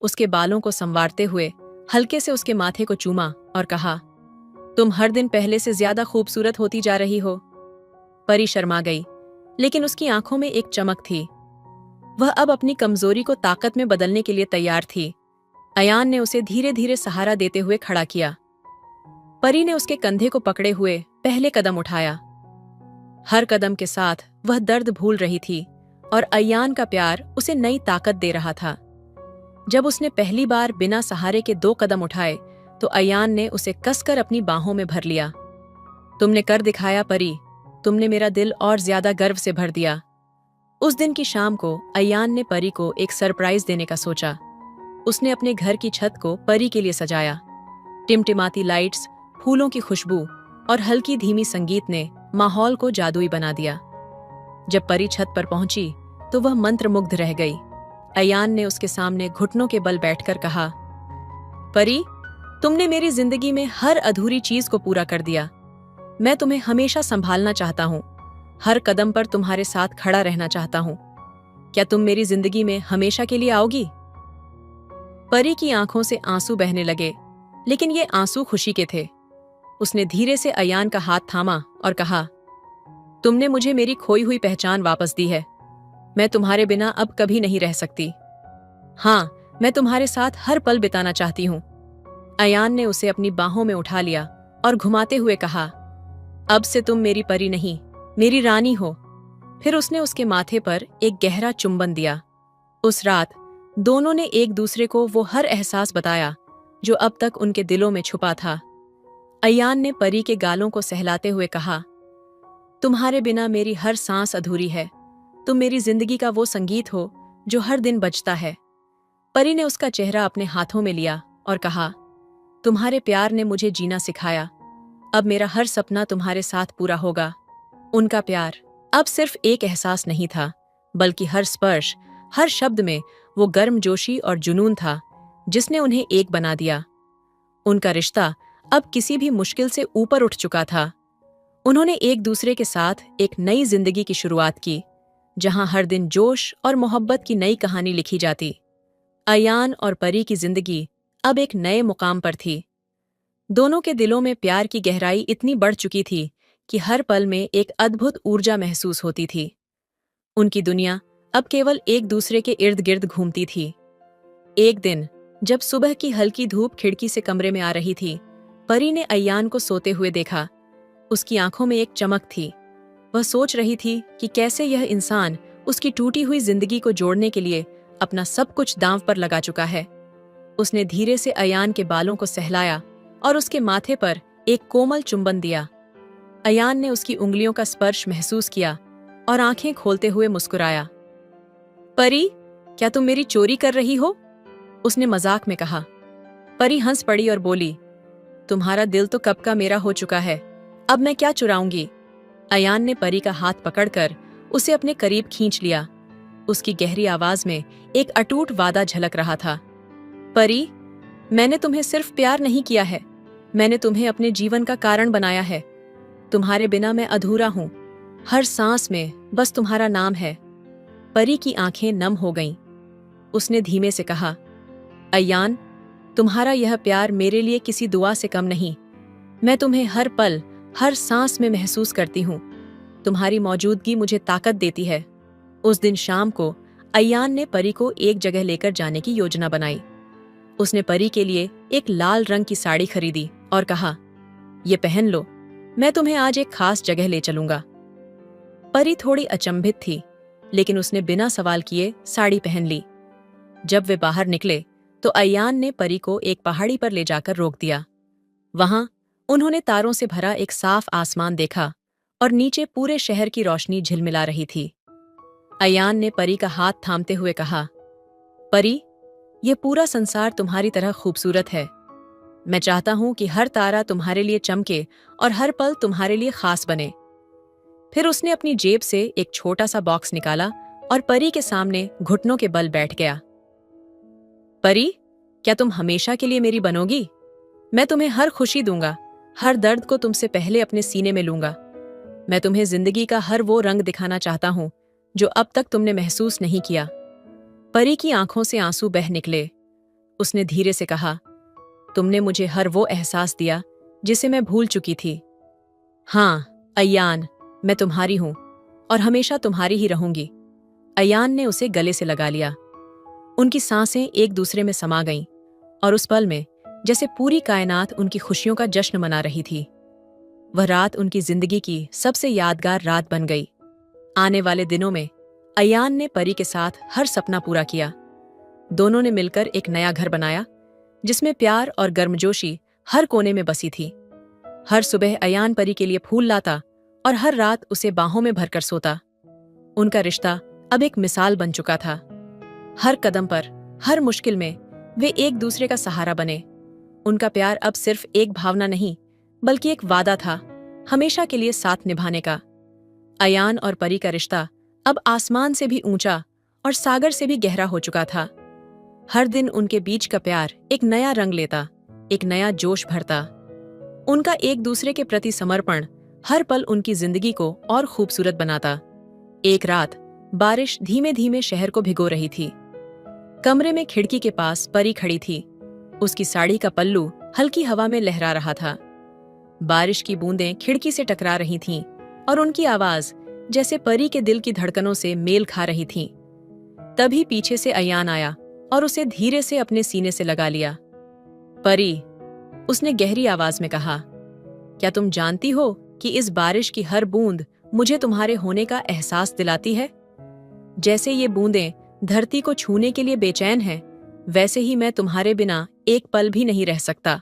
उसके बालों को संवारते हुए हल्के से उसके माथे को चूमा और कहा, तुम हर दिन पहले से ज्यादा खूबसूरत होती जा रही हो। परी शर्मा गई, लेकिन उसकी आंखों में एक चमक थी। वह अब अपनी कमजोरी को ताकत में बदलने के लिए तैयार थी। अयान ने उसे धीरे धीरे सहारा देते हुए खड़ा किया। परी ने उसके कंधे को पकड़े हुए पहले कदम उठाया। हर कदम के साथ वह दर्द भूल रही थी और अयान का प्यार उसे नई ताकत दे रहा था। जब उसने पहली बार बिना सहारे के 2 कदम उठाए, तो अयान ने उसे कसकर अपनी बाहों में भर लिया। तुमने कर दिखाया परी, तुमने मेरा दिल और ज्यादा गर्व से भर दिया। उस दिन की शाम को अयान ने परी को एक सरप्राइज देने का सोचा। उसने अपने घर की छत को परी के लिए सजाया। टिमटिमाती लाइट्स, फूलों की खुशबू और हल्की धीमी संगीत ने माहौल को जादुई बना दिया। जब परी छत पर पहुंची तो वह मंत्रमुग्ध रह गई। अयान ने उसके सामने घुटनों के बल बैठकर कहा, परी, तुमने मेरी जिंदगी में हर अधूरी चीज को पूरा कर दिया। मैं तुम्हें हमेशा संभालना चाहता हूँ, हर कदम पर तुम्हारे साथ खड़ा रहना चाहता हूँ। क्या तुम मेरी जिंदगी में हमेशा के लिए आओगी? परी की आंखों से आंसू बहने लगे, लेकिन ये आंसू खुशी के थे। उसने धीरे से अयान का हाथ थामा और कहा, तुमने मुझे मेरी खोई हुई पहचान वापस दी है। मैं तुम्हारे बिना अब कभी नहीं रह सकती। हाँ, मैं तुम्हारे साथ हर पल बिताना चाहती हूँ। अयान ने उसे अपनी बाहों में उठा लिया और घुमाते हुए कहा, अब से तुम मेरी परी नहीं, मेरी रानी हो। फिर उसने उसके माथे पर एक गहरा चुंबन दिया। उस रात दोनों ने एक दूसरे को वो हर एहसास बताया जो अब तक उनके दिलों में छुपा था। अयान ने परी के गालों को सहलाते हुए कहा, तुम्हारे बिना मेरी हर सांस अधूरी है। तुम मेरी जिंदगी का वो संगीत हो जो हर दिन बजता है। परी ने उसका चेहरा अपने हाथों में लिया और कहा, तुम्हारे प्यार ने मुझे जीना सिखाया। अब मेरा हर सपना तुम्हारे साथ पूरा होगा। उनका प्यार अब सिर्फ एक एहसास नहीं था, बल्कि हर स्पर्श, हर शब्द में वो गर्मजोशी और जुनून था जिसने उन्हें एक बना दिया। उनका रिश्ता अब किसी भी मुश्किल से ऊपर उठ चुका था। उन्होंने एक दूसरे के साथ एक नई जिंदगी की शुरुआत की, जहां हर दिन जोश और मोहब्बत की नई कहानी लिखी जाती। अयान और परी की जिंदगी अब एक नए मुकाम पर थी। दोनों के दिलों में प्यार की गहराई इतनी बढ़ चुकी थी कि हर पल में एक अद्भुत ऊर्जा महसूस होती थी। उनकी दुनिया अब केवल एक दूसरे के इर्द गिर्द घूमती थी। एक दिन जब सुबह की हल्की धूप खिड़की से कमरे में आ रही थी, परी ने अयान को सोते हुए देखा। उसकी आंखों में एक चमक थी। वह सोच रही थी कि कैसे यह इंसान उसकी टूटी हुई जिंदगी को जोड़ने के लिए अपना सब कुछ दांव पर लगा चुका है। उसने धीरे से अयान के बालों को सहलाया और उसके माथे पर एक कोमल चुंबन दिया। अयान ने उसकी उंगलियों का स्पर्श महसूस किया, और आंखें खोलते हुए मुस्कुराया। परी, क्या तुम मेरी चोरी कर रही हो? उसने मजाक में कहा। परी हंस पड़ी और बोली, तुम्हारा दिल तो कब का मेरा हो चुका है, अब मैं क्या चुराऊंगी? अयान ने परी का हाथ पकड़कर उसे अपने करीब खींच लिया। उसकी गहरी आवाज में एक अटूट वादा झलक रहा था। परी, मैंने तुम्हें सिर्फ प्यार नहीं किया है, मैंने तुम्हें अपने जीवन का कारण बनाया है। तुम्हारे बिना मैं अधूरा हूं, हर सांस में बस तुम्हारा नाम है। परी की आंखें नम हो गईं। उसने धीमे से कहा, अयान, तुम्हारा यह प्यार मेरे लिए किसी दुआ से कम नहीं। मैं तुम्हें हर पल, हर सांस में महसूस करती हूं। तुम्हारी मौजूदगी मुझे ताकत देती है। उस दिन शाम को अयान ने परी को एक जगह लेकर जाने की योजना बनाई। उसने परी के लिए एक लाल रंग की साड़ी खरीदी और कहा, ये पहन लो, मैं तुम्हें आज एक खास जगह ले चलूंगा। परी थोड़ी अचंभित थी, लेकिन उसने बिना सवाल किए साड़ी पहन ली। जब वे बाहर निकले तो अयान ने परी को एक पहाड़ी पर ले जाकर रोक दिया। वहां उन्होंने तारों से भरा एक साफ आसमान देखा और नीचे पूरे शहर की रोशनी झिलमिला रही थी। अयान ने परी का हाथ थामते हुए कहा, परी, ये पूरा संसार तुम्हारी तरह खूबसूरत है। मैं चाहता हूं कि हर तारा तुम्हारे लिए चमके और हर पल तुम्हारे लिए खास बने। फिर उसने अपनी जेब से एक छोटा सा बॉक्स निकाला और परी के सामने घुटनों के बल बैठ गया। परी, क्या तुम हमेशा के लिए मेरी बनोगी? मैं तुम्हें हर खुशी दूंगा, हर दर्द को तुमसे पहले अपने सीने में लूंगा। मैं तुम्हें जिंदगी का हर वो रंग दिखाना चाहता हूं जो अब तक तुमने महसूस नहीं किया। परी की आंखों से आंसू बह निकले। उसने धीरे से कहा, तुमने मुझे हर वो एहसास दिया जिसे मैं भूल चुकी थी। हाँ अयान, मैं तुम्हारी हूं और हमेशा तुम्हारी ही रहूंगी। अयान ने उसे गले से लगा लिया। उनकी सांसें एक दूसरे में समा गईं और उस पल में जैसे पूरी कायनात उनकी खुशियों का जश्न मना रही थी। वह रात उनकी जिंदगी की सबसे यादगार रात बन गई। आने वाले दिनों में अयान ने परी के साथ हर सपना पूरा किया। दोनों ने मिलकर एक नया घर बनाया जिसमें प्यार और गर्मजोशी हर कोने में बसी थी। हर सुबह अयान परी के लिए फूल लाता और हर रात उसे बाहों में भरकर सोता। उनका रिश्ता अब एक मिसाल बन चुका था। हर कदम पर, हर मुश्किल में वे एक दूसरे का सहारा बने। उनका प्यार अब सिर्फ एक भावना नहीं, बल्कि एक वादा था, हमेशा के लिए साथ निभाने का। अयान और परी का रिश्ता अब आसमान से भी ऊंचा और सागर से भी गहरा हो चुका था। हर दिन उनके बीच का प्यार एक नया रंग लेता, एक नया जोश भरता। उनका एक दूसरे के प्रति समर्पण हर पल उनकी जिंदगी को और खूबसूरत बनाता। एक रात बारिश धीमे धीमे शहर को भिगो रही थी। कमरे में खिड़की के पास परी खड़ी थी। उसकी साड़ी का पल्लू हल्की हवा में लहरा रहा था। बारिश की बूंदें खिड़की से टकरा रही थीं और उनकी आवाज जैसे परी के दिल की धड़कनों से मेल खा रही थी। तभी पीछे से अयान आया और उसे धीरे से अपने सीने से लगा लिया। परी, उसने गहरी आवाज में कहा, क्या तुम जानती हो कि इस बारिश की हर बूंद मुझे तुम्हारे होने का एहसास दिलाती है? जैसे ये बूंदें धरती को छूने के लिए बेचैन हैं, वैसे ही मैं तुम्हारे बिना एक पल भी नहीं रह सकता।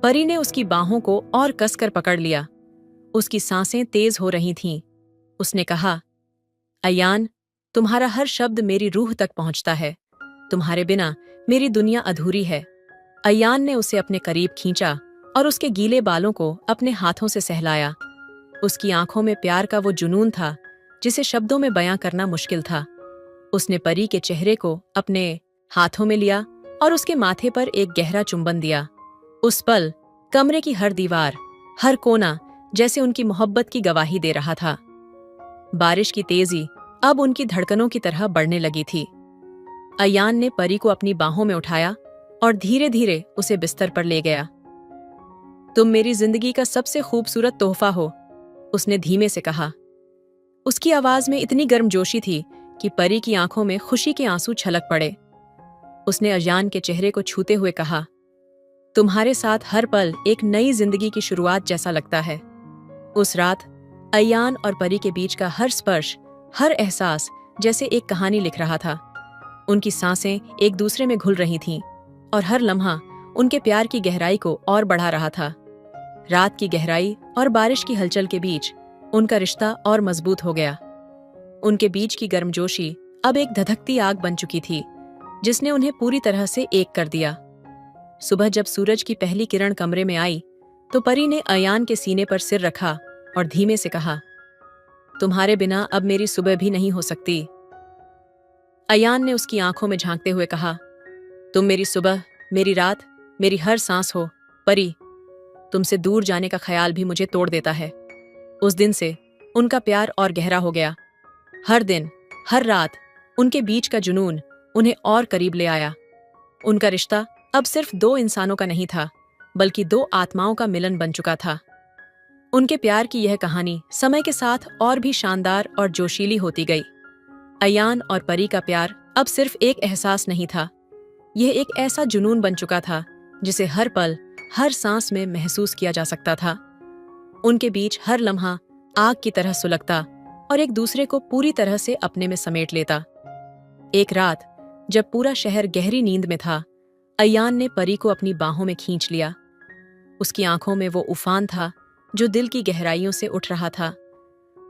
परी ने उसकी बाहों को और कसकर पकड़ लिया। उसकी सांसें तेज हो रही थीं। उसने कहा, अयान, तुम्हारा हर शब्द मेरी रूह तक पहुंचता है। तुम्हारे बिना मेरी दुनिया अधूरी है। अयान ने उसे अपने करीब खींचा और उसके गीले बालों को अपने हाथों से सहलाया। उसकी आंखों में प्यार का वो जुनून था जिसे शब्दों में बयां करना मुश्किल था। उसने परी के चेहरे को अपने हाथों में लिया और उसके माथे पर एक गहरा चुंबन दिया। उस पल कमरे की हर दीवार, हर कोना जैसे उनकी मोहब्बत की गवाही दे रहा था। बारिश की तेजी अब उनकी धड़कनों की तरह बढ़ने लगी थी। अयान ने परी को अपनी बाहों में उठाया और धीरे धीरे उसे बिस्तर पर ले गया। तुम मेरी जिंदगी का सबसे खूबसूरत तोहफा हो, उसने धीमे से कहा। उसकी आवाज में इतनी गर्मजोशी थी कि परी की आंखों में खुशी के आंसू छलक पड़े। उसने अयान के चेहरे को छूते हुए कहा, तुम्हारे साथ हर पल एक नई जिंदगी की शुरुआत जैसा लगता है। उस रात अयान और परी के बीच का हर स्पर्श, हर एहसास जैसे एक कहानी लिख रहा था। उनकी सांसें एक दूसरे में घुल रही थीं और हर लम्हा उनके प्यार की गहराई को और बढ़ा रहा था। रात की गहराई और बारिश की हलचल के बीच उनका रिश्ता और मजबूत हो गया। उनके बीच की गर्मजोशी अब एक धधकती आग बन चुकी थी, जिसने उन्हें पूरी तरह से एक कर दिया। सुबह जब सूरज की पहली किरण कमरे में आई, तो परी ने अयान के सीने पर सिर रखा और धीमे से कहा, तुम्हारे बिना अब मेरी सुबह भी नहीं हो सकती। अयान ने उसकी आंखों में झांकते हुए कहा, तुम मेरी सुबह, मेरी रात, मेरी हर सांस हो परी। तुमसे दूर जाने का ख्याल भी मुझे तोड़ देता है। उस दिन से उनका प्यार और गहरा हो गया। हर दिन, हर रात उनके बीच का जुनून उन्हें और करीब ले आया। उनका रिश्ता अब सिर्फ दो इंसानों का नहीं था, बल्कि दो आत्माओं का मिलन बन चुका था। उनके प्यार की यह कहानी समय के साथ और भी शानदार और जोशीली होती गई। अयान और परी का प्यार अब सिर्फ एक एहसास नहीं था, यह एक ऐसा जुनून बन चुका था जिसे हर पल, हर सांस में महसूस किया जा सकता था। उनके बीच हर लम्हा आग की तरह सुलगता और एक दूसरे को पूरी तरह से अपने में समेट लेता। एक रात जब पूरा शहर गहरी नींद में था, अयान ने परी को अपनी बाहों में खींच लिया। उसकी आंखों में वो उफान था जो दिल की गहराइयों से उठ रहा था।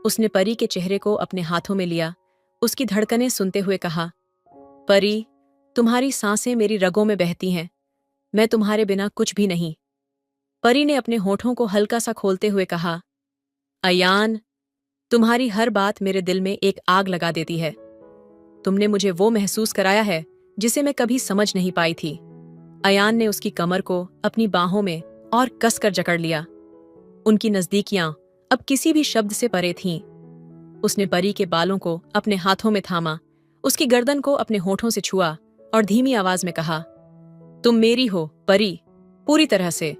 उसने परी के चेहरे को अपने हाथों में लिया, उसकी धड़कनें सुनते हुए कहा, परी, तुम्हारी सांसें मेरी रगों में बहती हैं, मैं तुम्हारे बिना कुछ भी नहीं। परी ने अपने होठों को हल्का सा खोलते हुए कहा, अयान, तुम्हारी हर बात मेरे दिल में एक आग लगा देती है। तुमने मुझे वो महसूस कराया है जिसे मैं कभी समझ नहीं पाई थी। अयान ने उसकी कमर को अपनी बाहों में और कसकर जकड़ लिया। उनकी नजदीकियां अब किसी भी शब्द से परे थीं। उसने परी के बालों को अपने हाथों में थामा, उसकी गर्दन को अपने होठों से छुआ और धीमी आवाज में कहा, तुम मेरी हो परी, पूरी तरह से,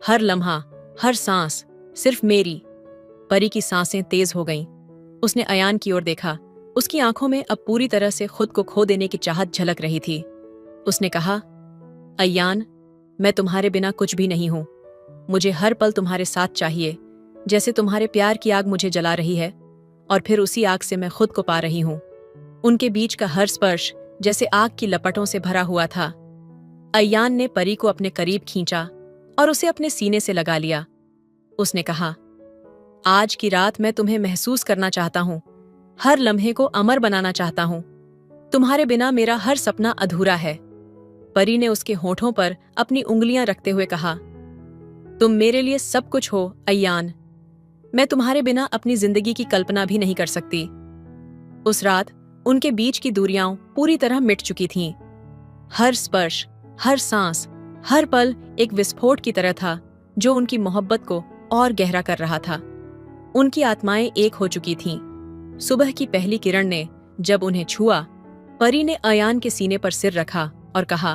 हर लम्हा, हर सांस, सिर्फ मेरी। परी की सांसें तेज हो गईं। उसने अयान की ओर देखा, उसकी आंखों में अब पूरी तरह से खुद को खो देने की चाहत झलक रही थी। उसने कहा, अयान, मैं तुम्हारे बिना कुछ भी नहीं हूं। मुझे हर पल तुम्हारे साथ चाहिए, जैसे तुम्हारे प्यार की आग मुझे जला रही है और फिर उसी आग से मैं खुद को पा रही हूं। उनके बीच का हर स्पर्श जैसे आग की लपटों से भरा हुआ था। अयान ने परी को अपने करीब खींचा और उसे अपने सीने से लगा लिया। उसने कहा, आज की रात मैं तुम्हें महसूस करना चाहता हूं, हर लम्हे को अमर बनाना चाहता हूं। तुम्हारे बिना मेरा हर सपना अधूरा है। परी ने उसके होठों पर अपनी उंगलियां रखते हुए कहा, तुम मेरे लिए सब कुछ हो अयान। मैं तुम्हारे बिना अपनी जिंदगी की कल्पना भी नहीं कर सकती। उस रात उनके बीच की दूरियां पूरी तरह मिट चुकी थीं। हर स्पर्श, हर सांस, हर पल एक विस्फोट की तरह था जो उनकी मोहब्बत को और गहरा कर रहा था। उनकी आत्माएं एक हो चुकी थीं। सुबह की पहली किरण ने जब उन्हें छुआ, परी ने अयान के सीने पर सिर रखा और कहा,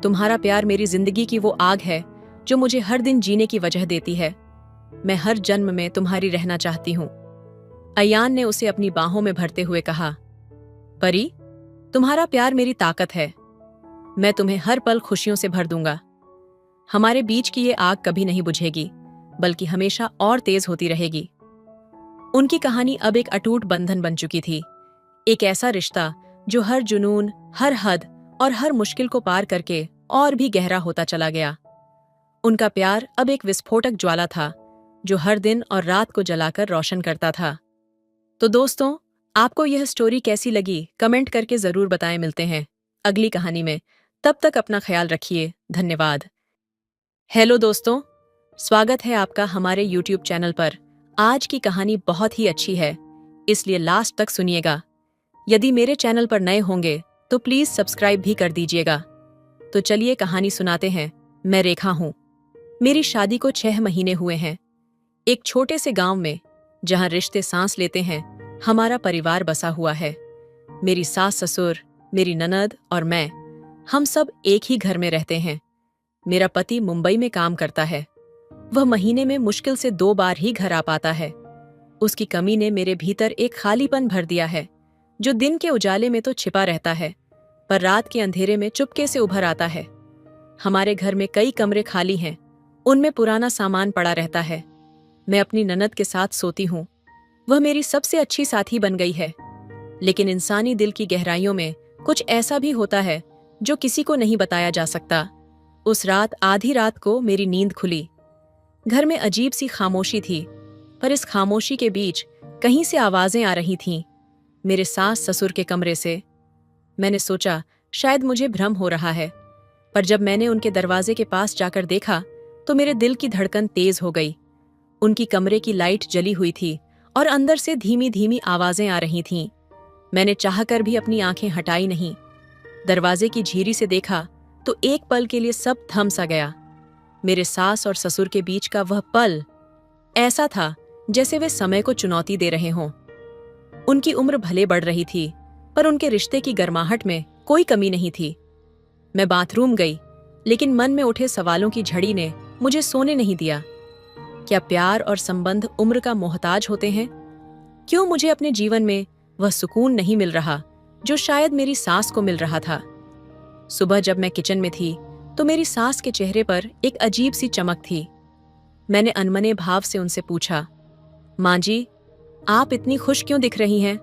तुम्हारा प्यार मेरी जिंदगी की वो आग है जो मुझे हर दिन जीने की वजह देती है। मैं हर जन्म में तुम्हारी रहना चाहती हूं। अयान ने उसे अपनी बाहों में भरते हुए कहा, परी, तुम्हारा प्यार मेरी ताकत है। मैं तुम्हें हर पल खुशियों से भर दूंगा। हमारे बीच की ये आग कभी नहीं बुझेगी, बल्कि हमेशा और तेज होती रहेगी। उनकी कहानी अब एक अटूट बंधन बन चुकी थी, एक ऐसा रिश्ता जो हर जुनून, हर हद और हर मुश्किल को पार करके और भी गहरा होता चला गया। उनका प्यार अब एक विस्फोटक ज्वाला था जो हर दिन और रात को जलाकर रोशन करता था। तो दोस्तों, आपको यह स्टोरी कैसी लगी कमेंट करके जरूर बताएं। मिलते हैं अगली कहानी में, तब तक अपना ख्याल रखिए। धन्यवाद। हेलो दोस्तों, स्वागत है आपका हमारे YouTube चैनल पर। आज की कहानी बहुत ही अच्छी है, इसलिए लास्ट तक सुनिएगा। यदि मेरे चैनल पर नए होंगे तो प्लीज सब्सक्राइब भी कर दीजिएगा। तो चलिए कहानी सुनाते हैं। मैं रेखा हूं। मेरी शादी को 6 महीने हुए हैं। एक छोटे से गांव में, जहां रिश्ते सांस लेते हैं, हमारा परिवार बसा हुआ है। मेरी सास ससुर, मेरी ननद और मैं, हम सब एक ही घर में रहते हैं। मेरा पति मुंबई में काम करता है। वह महीने में मुश्किल से 2 बार ही घर आ पाता है। उसकी कमी ने मेरे भीतर एक खालीपन भर दिया है, जो दिन के उजाले में तो छिपा रहता है, पर रात के अंधेरे में चुपके से उभर आता है। हमारे घर में कई कमरे खाली हैं, उनमें पुराना सामान पड़ा रहता है। मैं अपनी ननद के साथ सोती हूँ। वह मेरी सबसे अच्छी साथी बन गई है। लेकिन इंसानी दिल की गहराइयों में कुछ ऐसा भी होता है जो किसी को नहीं बताया जा सकता। उस रात आधी रात को मेरी नींद खुली। घर में अजीब सी खामोशी थी, पर इस खामोशी के बीच कहीं से आवाजें आ रही थीं। मेरे सास ससुर के कमरे से। मैंने सोचा शायद मुझे भ्रम हो रहा है, पर जब मैंने उनके दरवाजे के पास जाकर देखा तो मेरे दिल की धड़कन तेज हो गई। उनकी कमरे की लाइट जली हुई थी और अंदर से धीमी धीमी आवाजें आ रही थीं। मैंने चाहकर भी अपनी आंखें हटाई नहीं। दरवाजे की झीरी से देखा तो एक पल के लिए सब थम सा गया। मेरे सास और ससुर के बीच का वह पल ऐसा था जैसे वे समय को चुनौती दे रहे हों। उनकी उम्र भले बढ़ रही थी, पर उनके रिश्ते की गर्माहट में कोई कमी नहीं थी। मैं बाथरूम गई, लेकिन मन में उठे सवालों की झड़ी ने मुझे सोने नहीं दिया। क्या प्यार और संबंध उम्र का मोहताज होते हैं? क्यों मुझे अपने जीवन में वह सुकून नहीं मिल रहा जो शायद मेरी सास को मिल रहा था? सुबह जब मैं किचन में थी तो मेरी सास के चेहरे पर एक अजीब सी चमक थी। मैंने अनमने भाव से उनसे पूछा, माँ जी, आप इतनी खुश क्यों दिख रही हैं?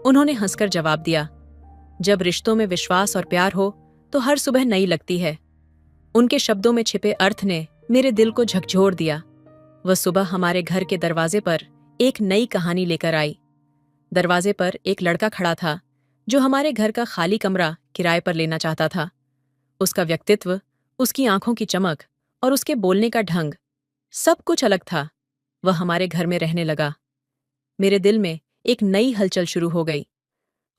उन्होंने हंसकर जवाब दिया, जब रिश्तों में विश्वास और प्यार हो तो हर सुबह नई लगती है। उनके शब्दों में छिपे अर्थ ने मेरे दिल को झकझोर दिया। वह सुबह हमारे घर के दरवाजे पर एक नई कहानी लेकर आई। दरवाजे पर एक लड़का खड़ा था जो हमारे घर का खाली कमरा किराए पर लेना चाहता था। उसका व्यक्तित्व, उसकी आंखों की चमक और उसके बोलने का ढंग, सब कुछ अलग था। वह हमारे घर में रहने लगा। मेरे दिल में एक नई हलचल शुरू हो गई।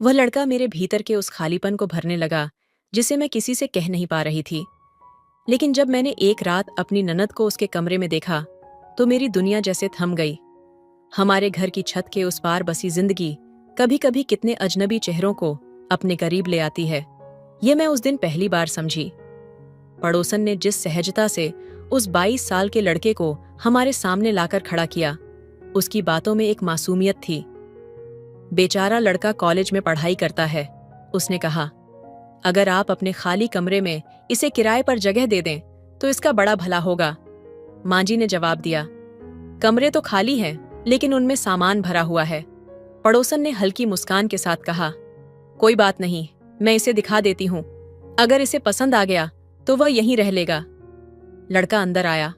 वह लड़का मेरे भीतर के उस खालीपन को भरने लगा जिसे मैं किसी से कह नहीं पा रही थी। लेकिन जब मैंने एक रात अपनी ननद को उसके कमरे में देखा तो मेरी दुनिया जैसे थम गई। हमारे घर की छत के उस पार बसी जिंदगी कभी कभी कितने अजनबी चेहरों को अपने करीब ले आती है, ये मैं उस दिन पहली बार समझी। पड़ोसन ने जिस सहजता से उस 22 साल के लड़के को हमारे सामने लाकर खड़ा किया, उसकी बातों में एक मासूमियत थी। बेचारा लड़का कॉलेज में पढ़ाई करता है, उसने कहा। अगर आप अपने खाली कमरे में इसे किराए पर जगह दे दें तो इसका बड़ा भला होगा। माँ जी ने जवाब दिया, कमरे तो खाली हैं, लेकिन उनमें सामान भरा हुआ है। पड़ोसन ने हल्की मुस्कान के साथ कहा, कोई बात नहीं, मैं इसे दिखा देती हूँ। अगर इसे पसंद आ गया तो वह यहीं रह लेगा। लड़का अंदर आया।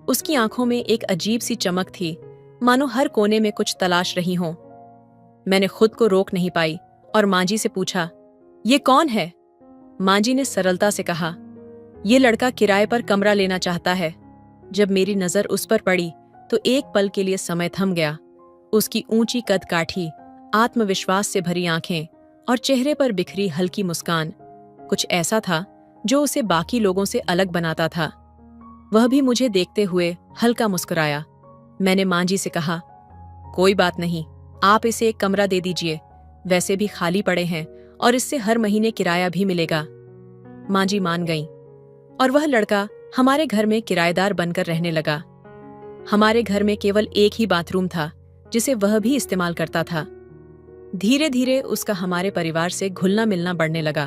उसकी आंखों में एक अजीब सी चमक थी, मानो हर कोने में कुछ तलाश रही हों। मैंने खुद को रोक नहीं पाई और माँ जी से पूछा, ये कौन है? माँ जी ने सरलता से कहा, ये लड़का किराए पर कमरा लेना चाहता है। जब मेरी नजर उस पर पड़ी तो एक पल के लिए समय थम गया। उसकी ऊंची कद काठी, आत्मविश्वास से भरी आंखें और चेहरे पर बिखरी हल्की मुस्कान, कुछ ऐसा था जो उसे बाकी लोगों से अलग बनाता था। वह भी मुझे देखते हुए हल्का मुस्कुराया। मैंने माँ जी से कहा, कोई बात नहीं, आप इसे एक कमरा दे दीजिए, वैसे भी खाली पड़े हैं और इससे हर महीने किराया भी मिलेगा। माँ जी मान गईं और वह लड़का हमारे घर में किराएदार बनकर रहने लगा। हमारे घर में केवल एक ही बाथरूम था जिसे वह भी इस्तेमाल करता था। धीरे धीरे उसका हमारे परिवार से घुलना मिलना बढ़ने लगा।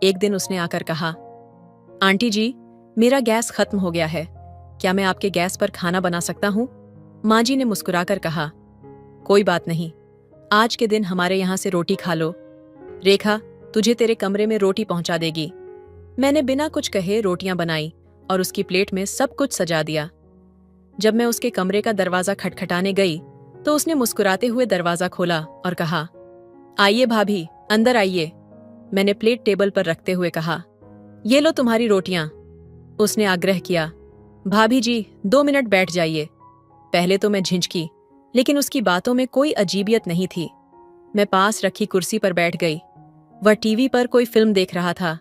एक दिन उसने आकर कहा, आंटी जी, मेरा गैस खत्म हो गया है, क्या मैं आपके गैस पर खाना बना सकता हूँ? माँ जी ने मुस्कुराकर कहा, कोई बात नहीं, आज के दिन हमारे यहाँ से रोटी खा लो। रेखा तुझे तेरे कमरे में रोटी पहुंचा देगी। मैंने बिना कुछ कहे रोटियां बनाई और उसकी प्लेट में सब कुछ सजा दिया। जब मैं उसके कमरे का दरवाजा खटखटाने गई तो उसने मुस्कुराते हुए दरवाजा खोला और कहा, आइए भाभी, अंदर आइए। मैंने प्लेट टेबल पर रखते हुए कहा, ये लो तुम्हारी रोटियां। उसने आग्रह किया, भाभी जी 2 मिनट बैठ जाइए। पहले तो मैं झिझकी, लेकिन उसकी बातों में कोई अजीबियत नहीं थी। मैं पास रखी कुर्सी पर बैठ गई। वह टीवी पर कोई फिल्म देख रहा था।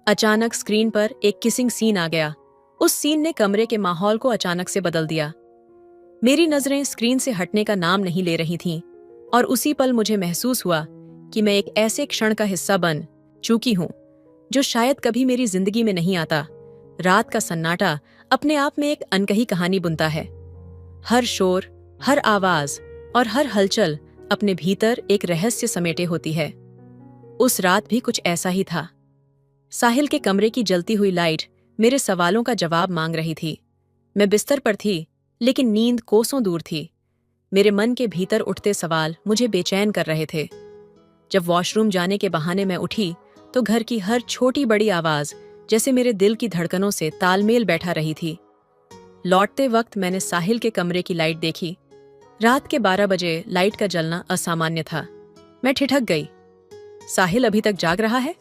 अचानक स्क्रीन पर एक किसिंग सीन आ गया। उस सीन ने कमरे के माहौल को अचानक से बदल दिया। मेरी नजरें स्क्रीन से हटने का नाम नहीं ले रही थीं और उसी पल मुझे महसूस हुआ कि मैं एक ऐसे क्षण का हिस्सा बन चुकी हूं जो शायद कभी मेरी जिंदगी में नहीं आता। रात का सन्नाटा अपने आप में एक अनकही कहानी बुनता है। हर शोर, हर आवाज और हर हलचल अपने भीतर एक रहस्य समेटे होती है। उस रात भी कुछ ऐसा ही था। साहिल के कमरे की जलती हुई लाइट मेरे सवालों का जवाब मांग रही थी। मैं बिस्तर पर थी, लेकिन नींद कोसों दूर थी। मेरे मन के भीतर उठते सवाल मुझे बेचैन कर रहे थे। जब वॉशरूम जाने के बहाने मैं उठी तो घर की हर छोटी बड़ी आवाज जैसे मेरे दिल की धड़कनों से तालमेल बैठा रही थी। लौटते वक्त मैंने साहिल के कमरे की लाइट देखी। रात के 12 बजे लाइट का जलना असामान्य था। मैं ठिठक गई। साहिल अभी तक जाग रहा है?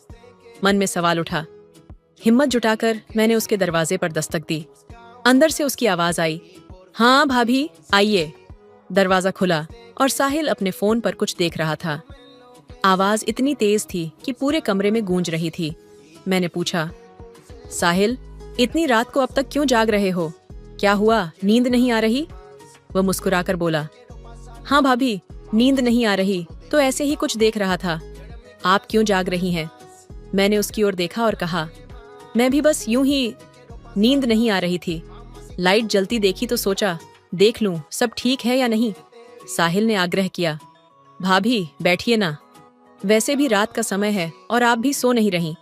मन में सवाल उठा। हिम्मत जुटाकर मैंने उसके दरवाजे पर दस्तक दी। अंदर से उसकी आवाज आई, हाँ भाभी आइए। दरवाजा खुला और साहिल अपने फोन पर कुछ देख रहा था। आवाज इतनी तेज थी कि पूरे कमरे में गूंज रही थी। मैंने पूछा, साहिल इतनी रात को अब तक क्यों जाग रहे हो? क्या हुआ, नींद नहीं आ रही? वह मुस्कुराकर बोला, हाँ भाभी, नींद नहीं आ रही तो ऐसे ही कुछ देख रहा था। आप क्यों जाग रही हैं? मैंने उसकी ओर देखा और कहा, मैं भी बस यूं ही। नींद नहीं आ रही थी, लाइट जलती देखी तो सोचा देख लूं सब ठीक है या नहीं। साहिल ने आग्रह किया, भाभी बैठिए ना, वैसे भी रात का समय है और आप भी सो नहीं रही।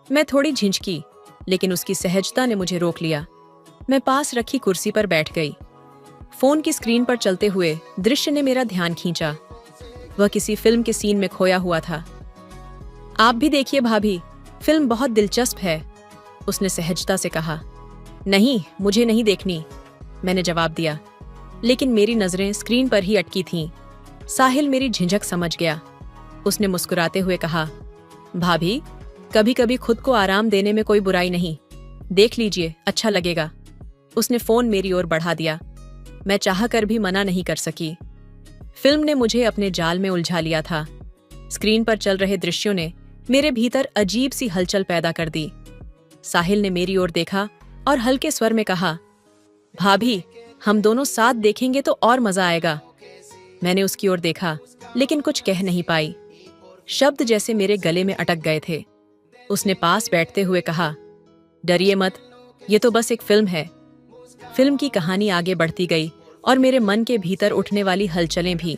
मैं थोड़ी झिझकी, लेकिन उसकी सहजता ने मुझे रोक लिया। मैं पास रखी कुर्सी पर बैठ गई। फोन की स्क्रीन पर चलते हुए दृश्य ने मेरा ध्यान खींचा। वह किसी फिल्म के सीन में खोया हुआ था। आप भी देखिए भाभी, फिल्म बहुत दिलचस्प है, उसने सहजता से कहा। नहीं, मुझे नहीं देखनी, मैंने जवाब दिया, लेकिन मेरी नजरें स्क्रीन पर ही अटकी थीं। साहिल मेरी झिझक समझ गया। उसने मुस्कुराते हुए कहा, भाभी कभी कभी खुद को आराम देने में कोई बुराई नहीं, देख लीजिए अच्छा लगेगा। उसने फोन मेरी ओर बढ़ा दिया। मैं चाहकर भी मना नहीं कर सकी। फिल्म ने मुझे अपने जाल में उलझा लिया था। स्क्रीन पर चल रहे दृश्यों ने मेरे भीतर अजीब सी हलचल पैदा कर दी। साहिल ने मेरी ओर देखा और हल्के स्वर में कहा, भाभी हम दोनों साथ देखेंगे तो और मजा आएगा। मैंने उसकी ओर देखा, लेकिन कुछ कह नहीं पाई। शब्द जैसे मेरे गले में अटक गए थे। उसने पास बैठते हुए कहा, डरिए मत, ये तो बस एक फिल्म है। फिल्म की कहानी आगे बढ़ती गई और मेरे मन के भीतर उठने वाली हलचलें भी।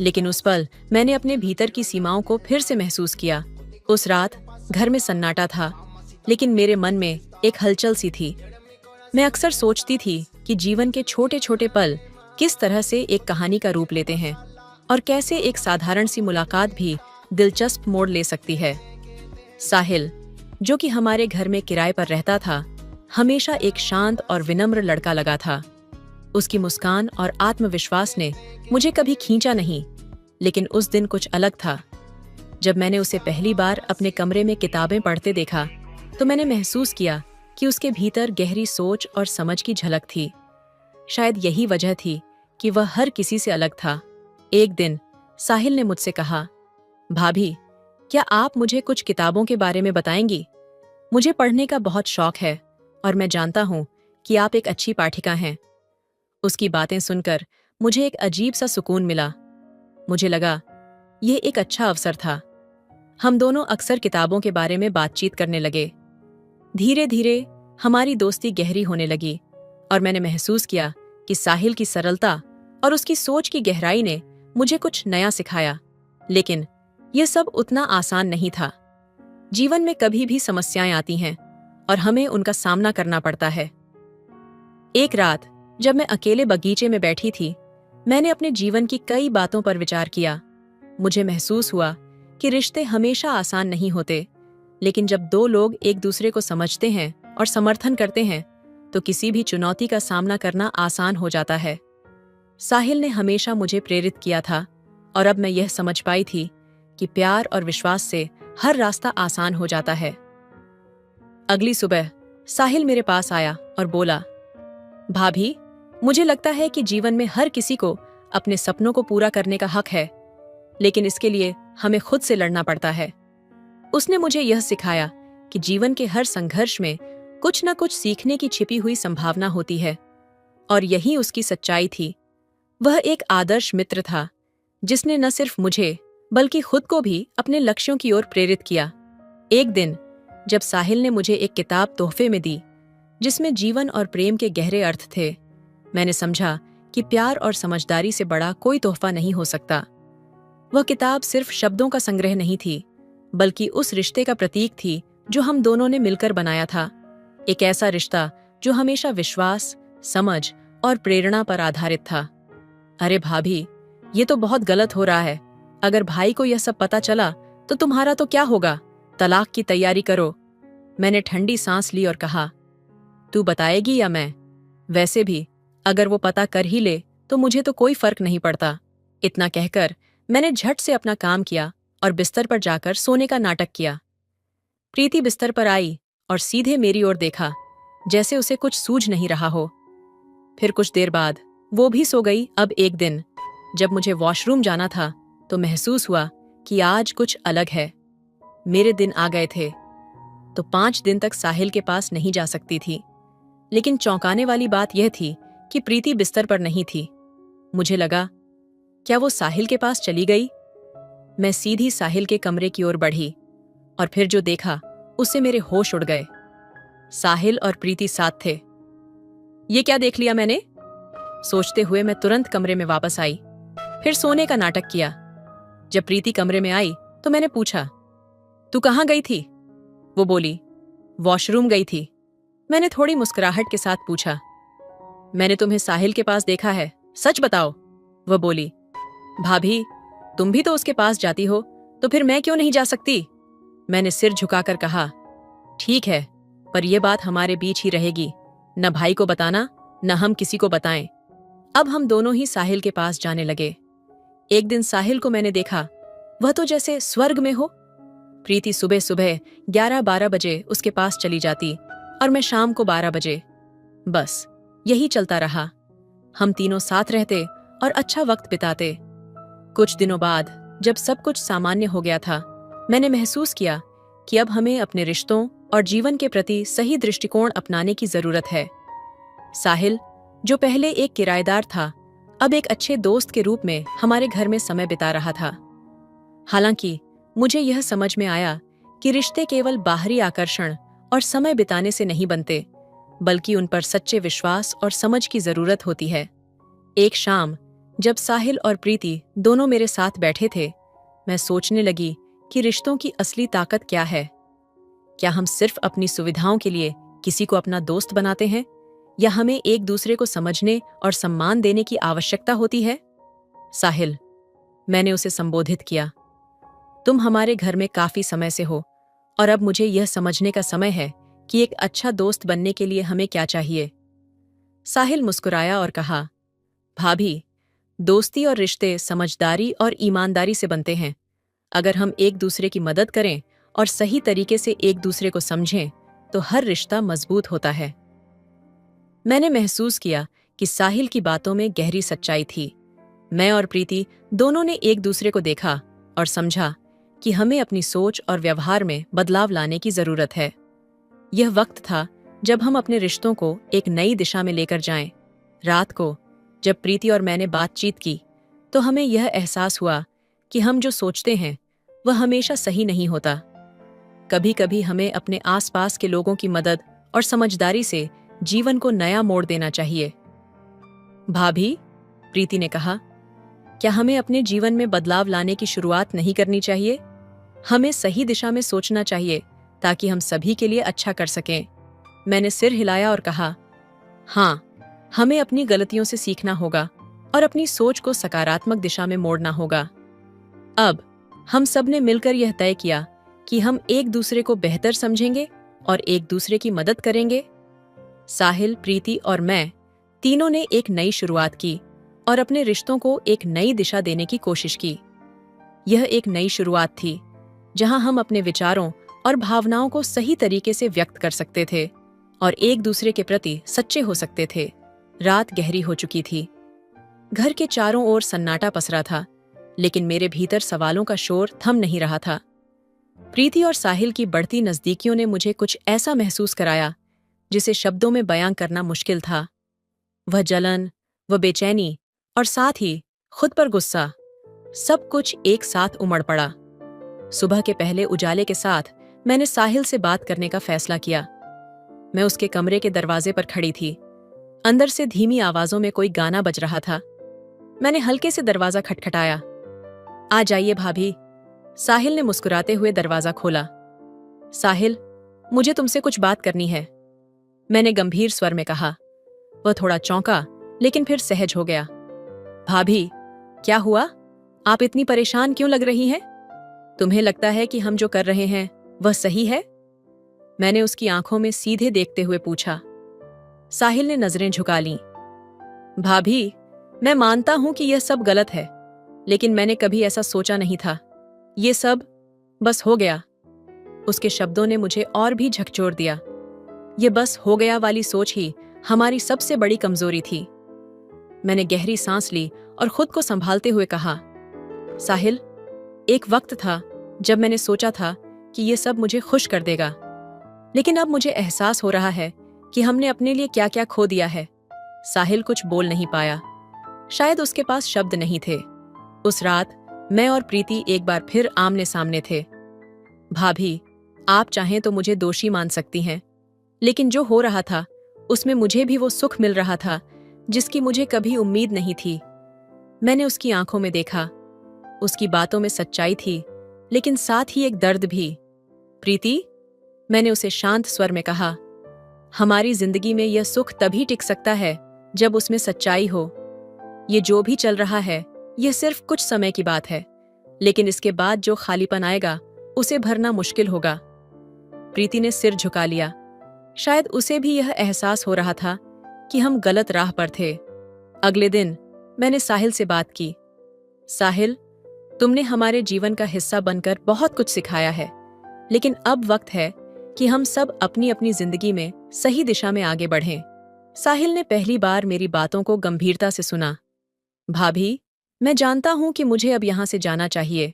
लेकिन उस पल मैंने अपने भीतर की सीमाओं को फिर से महसूस किया। उस रात घर में सन्नाटा था, लेकिन मेरे मन में एक हलचल सी थी। मैं अक्सर सोचती थी कि जीवन के छोटे छोटे पल किस तरह से एक कहानी का रूप लेते हैं और कैसे एक साधारण सी मुलाकात भी दिलचस्प मोड़ ले सकती है। साहिल, जो कि हमारे घर में किराए पर रहता था, हमेशा एक शांत और विनम्र लड़का लगा था। उसकी मुस्कान और आत्मविश्वास ने मुझे कभी खींचा नहीं, लेकिन उस दिन कुछ अलग था। जब मैंने उसे पहली बार अपने कमरे में किताबें पढ़ते देखा, तो मैंने महसूस किया कि उसके भीतर गहरी सोच और समझ की झलक थी। शायद यही वजह थी कि वह हर किसी से अलग था। एक दिन साहिल ने मुझसे कहा, भाभी क्या आप मुझे कुछ किताबों के बारे में बताएंगी? मुझे पढ़ने का बहुत शौक है और मैं जानता हूं कि आप एक अच्छी पाठिका हैं। उसकी बातें सुनकर मुझे एक अजीब सा सुकून मिला। मुझे लगा यह एक अच्छा अवसर था। हम दोनों अक्सर किताबों के बारे में बातचीत करने लगे। धीरे धीरे हमारी दोस्ती गहरी होने लगी और मैंने महसूस किया कि साहिल की सरलता और उसकी सोच की गहराई ने मुझे कुछ नया सिखाया। लेकिन यह सब उतना आसान नहीं था। जीवन में कभी भी समस्याएं आती हैं और हमें उनका सामना करना पड़ता है। एक रात जब मैं अकेले बगीचे में बैठी थी, मैंने अपने जीवन की कई बातों पर विचार किया। मुझे महसूस हुआ कि रिश्ते हमेशा आसान नहीं होते, लेकिन जब दो लोग एक दूसरे को समझते हैं और समर्थन करते हैं, तो किसी भी चुनौती का सामना करना आसान हो जाता है। साहिल ने हमेशा मुझे प्रेरित किया था और अब मैं यह समझ पाई थी कि प्यार और विश्वास से हर रास्ता आसान हो जाता है। अगली सुबह साहिल मेरे पास आया और बोला, भाभी मुझे लगता है कि जीवन में हर किसी को अपने सपनों को पूरा करने का हक है, लेकिन इसके लिए हमें खुद से लड़ना पड़ता है। उसने मुझे यह सिखाया कि जीवन के हर संघर्ष में कुछ न कुछ सीखने की छिपी हुई संभावना होती है, और यही उसकी सच्चाई थी। वह एक आदर्श मित्र था जिसने न सिर्फ मुझे बल्कि खुद को भी अपने लक्ष्यों की ओर प्रेरित किया। एक दिन जब साहिल ने मुझे एक किताब तोहफे में दी जिसमें जीवन और प्रेम के गहरे अर्थ थे, मैंने समझा कि प्यार और समझदारी से बड़ा कोई तोहफा नहीं हो सकता। वह किताब सिर्फ शब्दों का संग्रह नहीं थी, बल्कि उस रिश्ते का प्रतीक थी जो हम दोनों ने मिलकर बनाया था। एक ऐसा रिश्ता जो हमेशा विश्वास, समझ और प्रेरणा पर आधारित था। अरे भाभी, ये तो बहुत गलत हो रहा है। अगर भाई को यह सब पता चला तो तुम्हारा तो क्या होगा? तलाक की तैयारी करो। मैंने ठंडी सांस ली और कहा, तू बताएगी या मैं? वैसे भी अगर वो पता कर ही ले तो मुझे तो कोई फर्क नहीं पड़ता। इतना कहकर मैंने झट से अपना काम किया और बिस्तर पर जाकर सोने का नाटक किया। प्रीति बिस्तर पर आई और सीधे मेरी ओर देखा, जैसे उसे कुछ सूझ नहीं रहा हो। फिर कुछ देर बाद वो भी सो गई। अब एक दिन जब मुझे वॉशरूम जाना था तो महसूस हुआ कि आज कुछ अलग है। मेरे दिन आ गए थे तो 5 दिन तक साहिल के पास नहीं जा सकती थी। लेकिन चौंकाने वाली बात यह थी कि प्रीति बिस्तर पर नहीं थी। मुझे लगा, क्या वो साहिल के पास चली गई? मैं सीधी साहिल के कमरे की ओर बढ़ी और फिर जो देखा उससे मेरे होश उड़ गए। साहिल और प्रीति साथ थे। ये क्या देख लिया मैंने? सोचते हुए मैं तुरंत कमरे में वापस आई, फिर सोने का नाटक किया। जब प्रीति कमरे में आई तो मैंने पूछा, तू कहाँ गई थी? वो बोली, वॉशरूम गई थी। मैंने थोड़ी मुस्कुराहट के साथ पूछा, मैंने तुम्हें साहिल के पास देखा है, सच बताओ। वह बोली, भाभी तुम भी तो उसके पास जाती हो, तो फिर मैं क्यों नहीं जा सकती? मैंने सिर झुकाकर कहा, ठीक है, पर यह बात हमारे बीच ही रहेगी। न भाई को बताना, न हम किसी को बताएं। अब हम दोनों ही साहिल के पास जाने लगे। एक दिन साहिल को मैंने देखा, वह तो जैसे स्वर्ग में हो। प्रीति सुबह सुबह 11-12 बजे उसके पास चली जाती और मैं शाम को 12 बजे। बस यही चलता रहा। हम तीनों साथ रहते और अच्छा वक्त बिताते। कुछ दिनों बाद जब सब कुछ सामान्य हो गया था, मैंने महसूस किया कि अब हमें अपने रिश्तों और जीवन के प्रति सही दृष्टिकोण अपनाने की जरूरत है। साहिल, जो पहले एक किराएदार था, अब एक अच्छे दोस्त के रूप में हमारे घर में समय बिता रहा था। हालांकि मुझे यह समझ में आया कि रिश्ते केवल बाहरी आकर्षण और समय बिताने से नहीं बनते, बल्कि उन पर सच्चे विश्वास और समझ की जरूरत होती है। एक शाम जब साहिल और प्रीति दोनों मेरे साथ बैठे थे, मैं सोचने लगी कि रिश्तों की असली ताकत क्या है। क्या हम सिर्फ अपनी सुविधाओं के लिए किसी को अपना दोस्त बनाते हैं, या हमें एक दूसरे को समझने और सम्मान देने की आवश्यकता होती है? साहिल, मैंने उसे संबोधित किया, तुम हमारे घर में काफी समय से हो और अब मुझे यह समझने का समय है कि एक अच्छा दोस्त बनने के लिए हमें क्या चाहिए। साहिल मुस्कुराया और कहा, भाभी, दोस्ती और रिश्ते समझदारी और ईमानदारी से बनते हैं। अगर हम एक दूसरे की मदद करें और सही तरीके से एक दूसरे को समझें तो हर रिश्ता मजबूत होता है। मैंने महसूस किया कि साहिल की बातों में गहरी सच्चाई थी। मैं और प्रीति दोनों ने एक दूसरे को देखा और समझा कि हमें अपनी सोच और व्यवहार में बदलाव लाने की जरूरत है। यह वक्त था जब हम अपने रिश्तों को एक नई दिशा में लेकर जाएं। रात को जब प्रीति और मैंने बातचीत की तो हमें यह एहसास हुआ कि हम जो सोचते हैं वह हमेशा सही नहीं होता। कभी कभी हमें अपने आसपास के लोगों की मदद और समझदारी से जीवन को नया मोड़ देना चाहिए। भाभी, प्रीति ने कहा, क्या हमें अपने जीवन में बदलाव लाने की शुरुआत नहीं करनी चाहिए? हमें सही दिशा में सोचना चाहिए ताकि हम सभी के लिए अच्छा कर सकें। मैंने सिर हिलाया और कहा, हाँ, हमें अपनी गलतियों से सीखना होगा और अपनी सोच को सकारात्मक दिशा में मोड़ना होगा। अब हम सब ने मिलकर यह तय किया कि हम एक दूसरे को बेहतर समझेंगे और एक दूसरे की मदद करेंगे। साहिल, प्रीति और मैं तीनों ने एक नई शुरुआत की और अपने रिश्तों को एक नई दिशा देने की कोशिश की। यह एक नई शुरुआत थी जहां हम अपने विचारों और भावनाओं को सही तरीके से व्यक्त कर सकते थे और एक दूसरे के प्रति सच्चे हो सकते थे। रात गहरी हो चुकी थी। घर के चारों ओर सन्नाटा पसरा था, लेकिन मेरे भीतर सवालों का शोर थम नहीं रहा था। प्रीति और साहिल की बढ़ती नजदीकियों ने मुझे कुछ ऐसा महसूस कराया जिसे शब्दों में बयां करना मुश्किल था। वह जलन, वह बेचैनी और साथ ही खुद पर गुस्सा, सब कुछ एक साथ उमड़ पड़ा। सुबह के पहले उजाले के साथ मैंने साहिल से बात करने का फैसला किया। मैं उसके कमरे के दरवाजे पर खड़ी थी। अंदर से धीमी आवाजों में कोई गाना बज रहा था। मैंने हल्के से दरवाजा खटखटाया। आ जाइए भाभी, साहिल ने मुस्कुराते हुए दरवाजा खोला। साहिल, मुझे तुमसे कुछ बात करनी है, मैंने गंभीर स्वर में कहा। वह थोड़ा चौंका, लेकिन फिर सहज हो गया। भाभी, क्या हुआ? आप इतनी परेशान क्यों लग रही हैं? तुम्हें लगता है कि हम जो कर रहे हैं वह सही है? मैंने उसकी आंखों में सीधे देखते हुए पूछा। साहिल ने नजरें झुका लीं। भाभी, मैं मानता हूं कि यह सब गलत है, लेकिन मैंने कभी ऐसा सोचा नहीं था। ये सब बस हो गया। उसके शब्दों ने मुझे और भी झकझोर दिया। ये बस हो गया वाली सोच ही हमारी सबसे बड़ी कमजोरी थी। मैंने गहरी सांस ली और खुद को संभालते हुए कहा, साहिल, एक वक्त था जब मैंने सोचा था कि ये सब मुझे खुश कर देगा, लेकिन अब मुझे एहसास हो रहा है कि हमने अपने लिए क्या क्या खो दिया है। साहिल कुछ बोल नहीं पाया। शायद उसके पास शब्द नहीं थे। उस रात मैं और प्रीति एक बार फिर आमने सामने थे। भाभी, आप चाहें तो मुझे दोषी मान सकती हैं, लेकिन जो हो रहा था उसमें मुझे भी वो सुख मिल रहा था जिसकी मुझे कभी उम्मीद नहीं थी। मैंने उसकी आंखों में देखा, उसकी बातों में सच्चाई थी, लेकिन साथ ही एक दर्द भी। प्रीति, मैंने उसे शांत स्वर में कहा, हमारी जिंदगी में यह सुख तभी टिक सकता है जब उसमें सच्चाई हो। ये जो भी चल रहा है यह सिर्फ कुछ समय की बात है, लेकिन इसके बाद जो खालीपन आएगा उसे भरना मुश्किल होगा। प्रीति ने सिर झुका लिया। शायद उसे भी यह एहसास हो रहा था कि हम गलत राह पर थे। अगले दिन मैंने साहिल से बात की। साहिल, तुमने हमारे जीवन का हिस्सा बनकर बहुत कुछ सिखाया है, लेकिन अब वक्त है कि हम सब अपनी अपनी जिंदगी में सही दिशा में आगे बढ़ें। साहिल ने पहली बार मेरी बातों को गंभीरता से सुना। भाभी, मैं जानता हूं कि मुझे अब यहां से जाना चाहिए,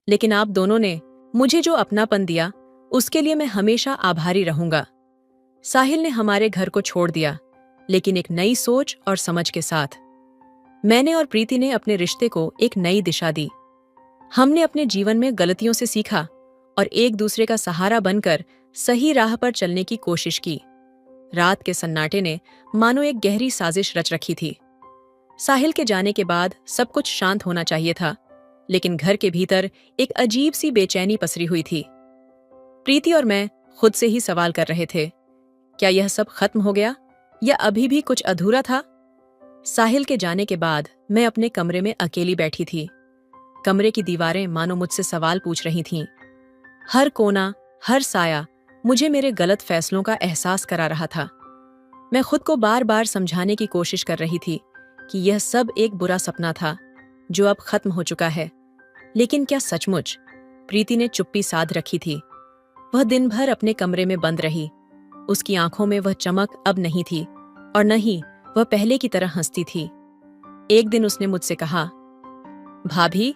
लेकिन आप दोनों ने मुझे जो अपनापन दिया उसके लिए मैं हमेशा आभारी रहूंगा। साहिल ने हमारे घर को छोड़ दिया, लेकिन एक नई सोच और समझ के साथ। मैंने और प्रीति ने अपने रिश्ते को एक नई दिशा दी। हमने अपने जीवन में गलतियों से सीखा और एक दूसरे का सहारा बनकर सही राह पर चलने की कोशिश की। रात के सन्नाटे ने मानो एक गहरी साजिश रच रखी थी। साहिल के जाने के बाद सब कुछ शांत होना चाहिए था, लेकिन घर के भीतर एक अजीब सी बेचैनी पसरी हुई थी। प्रीति और मैं खुद से ही सवाल कर रहे थे, क्या यह सब खत्म हो गया या अभी भी कुछ अधूरा था? साहिल के जाने के बाद मैं अपने कमरे में अकेली बैठी थी। कमरे की दीवारें मानो मुझसे सवाल पूछ रही थीं। हर कोना, हर साया मुझे मेरे गलत फैसलों का एहसास करा रहा था। मैं खुद को बार बार समझाने की कोशिश कर रही थी कि यह सब एक बुरा सपना था जो अब खत्म हो चुका है। लेकिन क्या सचमुच? प्रीति ने चुप्पी साध रखी थी। वह दिन भर अपने कमरे में बंद रही। उसकी आंखों में वह चमक अब नहीं थी और न ही वह पहले की तरह हंसती थी। एक दिन उसने मुझसे कहा, भाभी,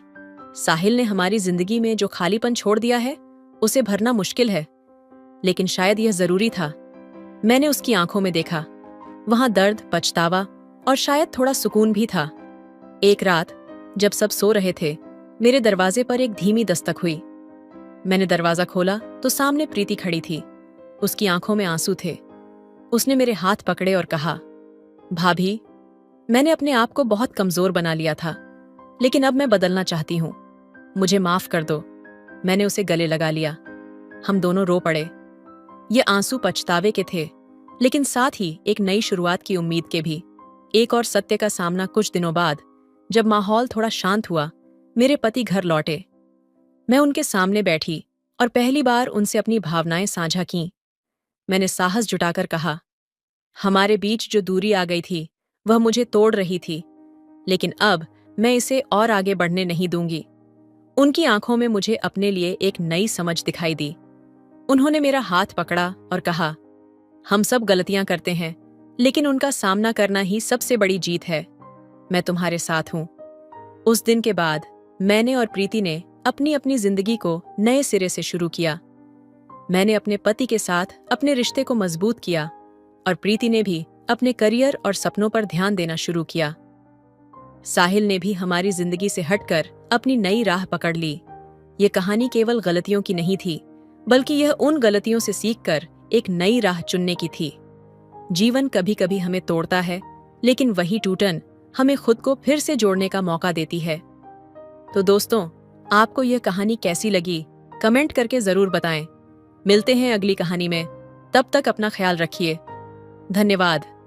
साहिल ने हमारी जिंदगी में जो खालीपन छोड़ दिया है उसे भरना मुश्किल है, लेकिन शायद यह जरूरी था। मैंने उसकी आंखों में देखा। वहां दर्द, पछतावा और शायद थोड़ा सुकून भी था। एक रात जब सब सो रहे थे, मेरे दरवाजे पर एक धीमी दस्तक हुई। मैंने दरवाजा खोला तो सामने प्रीति खड़ी थी। उसकी आंखों में आंसू थे। उसने मेरे हाथ पकड़े और कहा, भाभी, मैंने अपने आप को बहुत कमजोर बना लिया था, लेकिन अब मैं बदलना चाहती हूँ। मुझे माफ कर दो। मैंने उसे गले लगा लिया। हम दोनों रो पड़े। ये आंसू पछतावे के थे, लेकिन साथ ही एक नई शुरुआत की उम्मीद के भी। एक और सत्य का सामना कुछ दिनों बाद, जब माहौल थोड़ा शांत हुआ, मेरे पति घर लौटे। मैं उनके सामने बैठी और पहली बार उनसे अपनी भावनाएं साझा कीं। मैंने साहस जुटाकर कहा, हमारे बीच जो दूरी आ गई थी वह मुझे तोड़ रही थी, लेकिन अब मैं इसे और आगे बढ़ने नहीं दूंगी। उनकी आंखों में मुझे अपने लिए एक नई समझ दिखाई दी। उन्होंने मेरा हाथ पकड़ा और कहा, हम सब गलतियां करते हैं, लेकिन उनका सामना करना ही सबसे बड़ी जीत है। मैं तुम्हारे साथ हूं। उस दिन के बाद मैंने और प्रीति ने अपनी अपनी जिंदगी को नए सिरे से शुरू किया। मैंने अपने पति के साथ अपने रिश्ते को मजबूत किया और प्रीति ने भी अपने करियर और सपनों पर ध्यान देना शुरू किया। साहिल ने भी हमारी जिंदगी से हटकर अपनी नई राह पकड़ ली। ये कहानी केवल गलतियों की नहीं थी, बल्कि यह उन गलतियों से सीखकर एक नई राह चुनने की थी। जीवन कभी कभी हमें तोड़ता है, लेकिन वही टूटन हमें खुद को फिर से जोड़ने का मौका देती है। तो दोस्तों, आपको यह कहानी कैसी लगी? कमेंट करके जरूर बताएं। मिलते हैं अगली कहानी में। तब तक अपना ख्याल रखिए। धन्यवाद।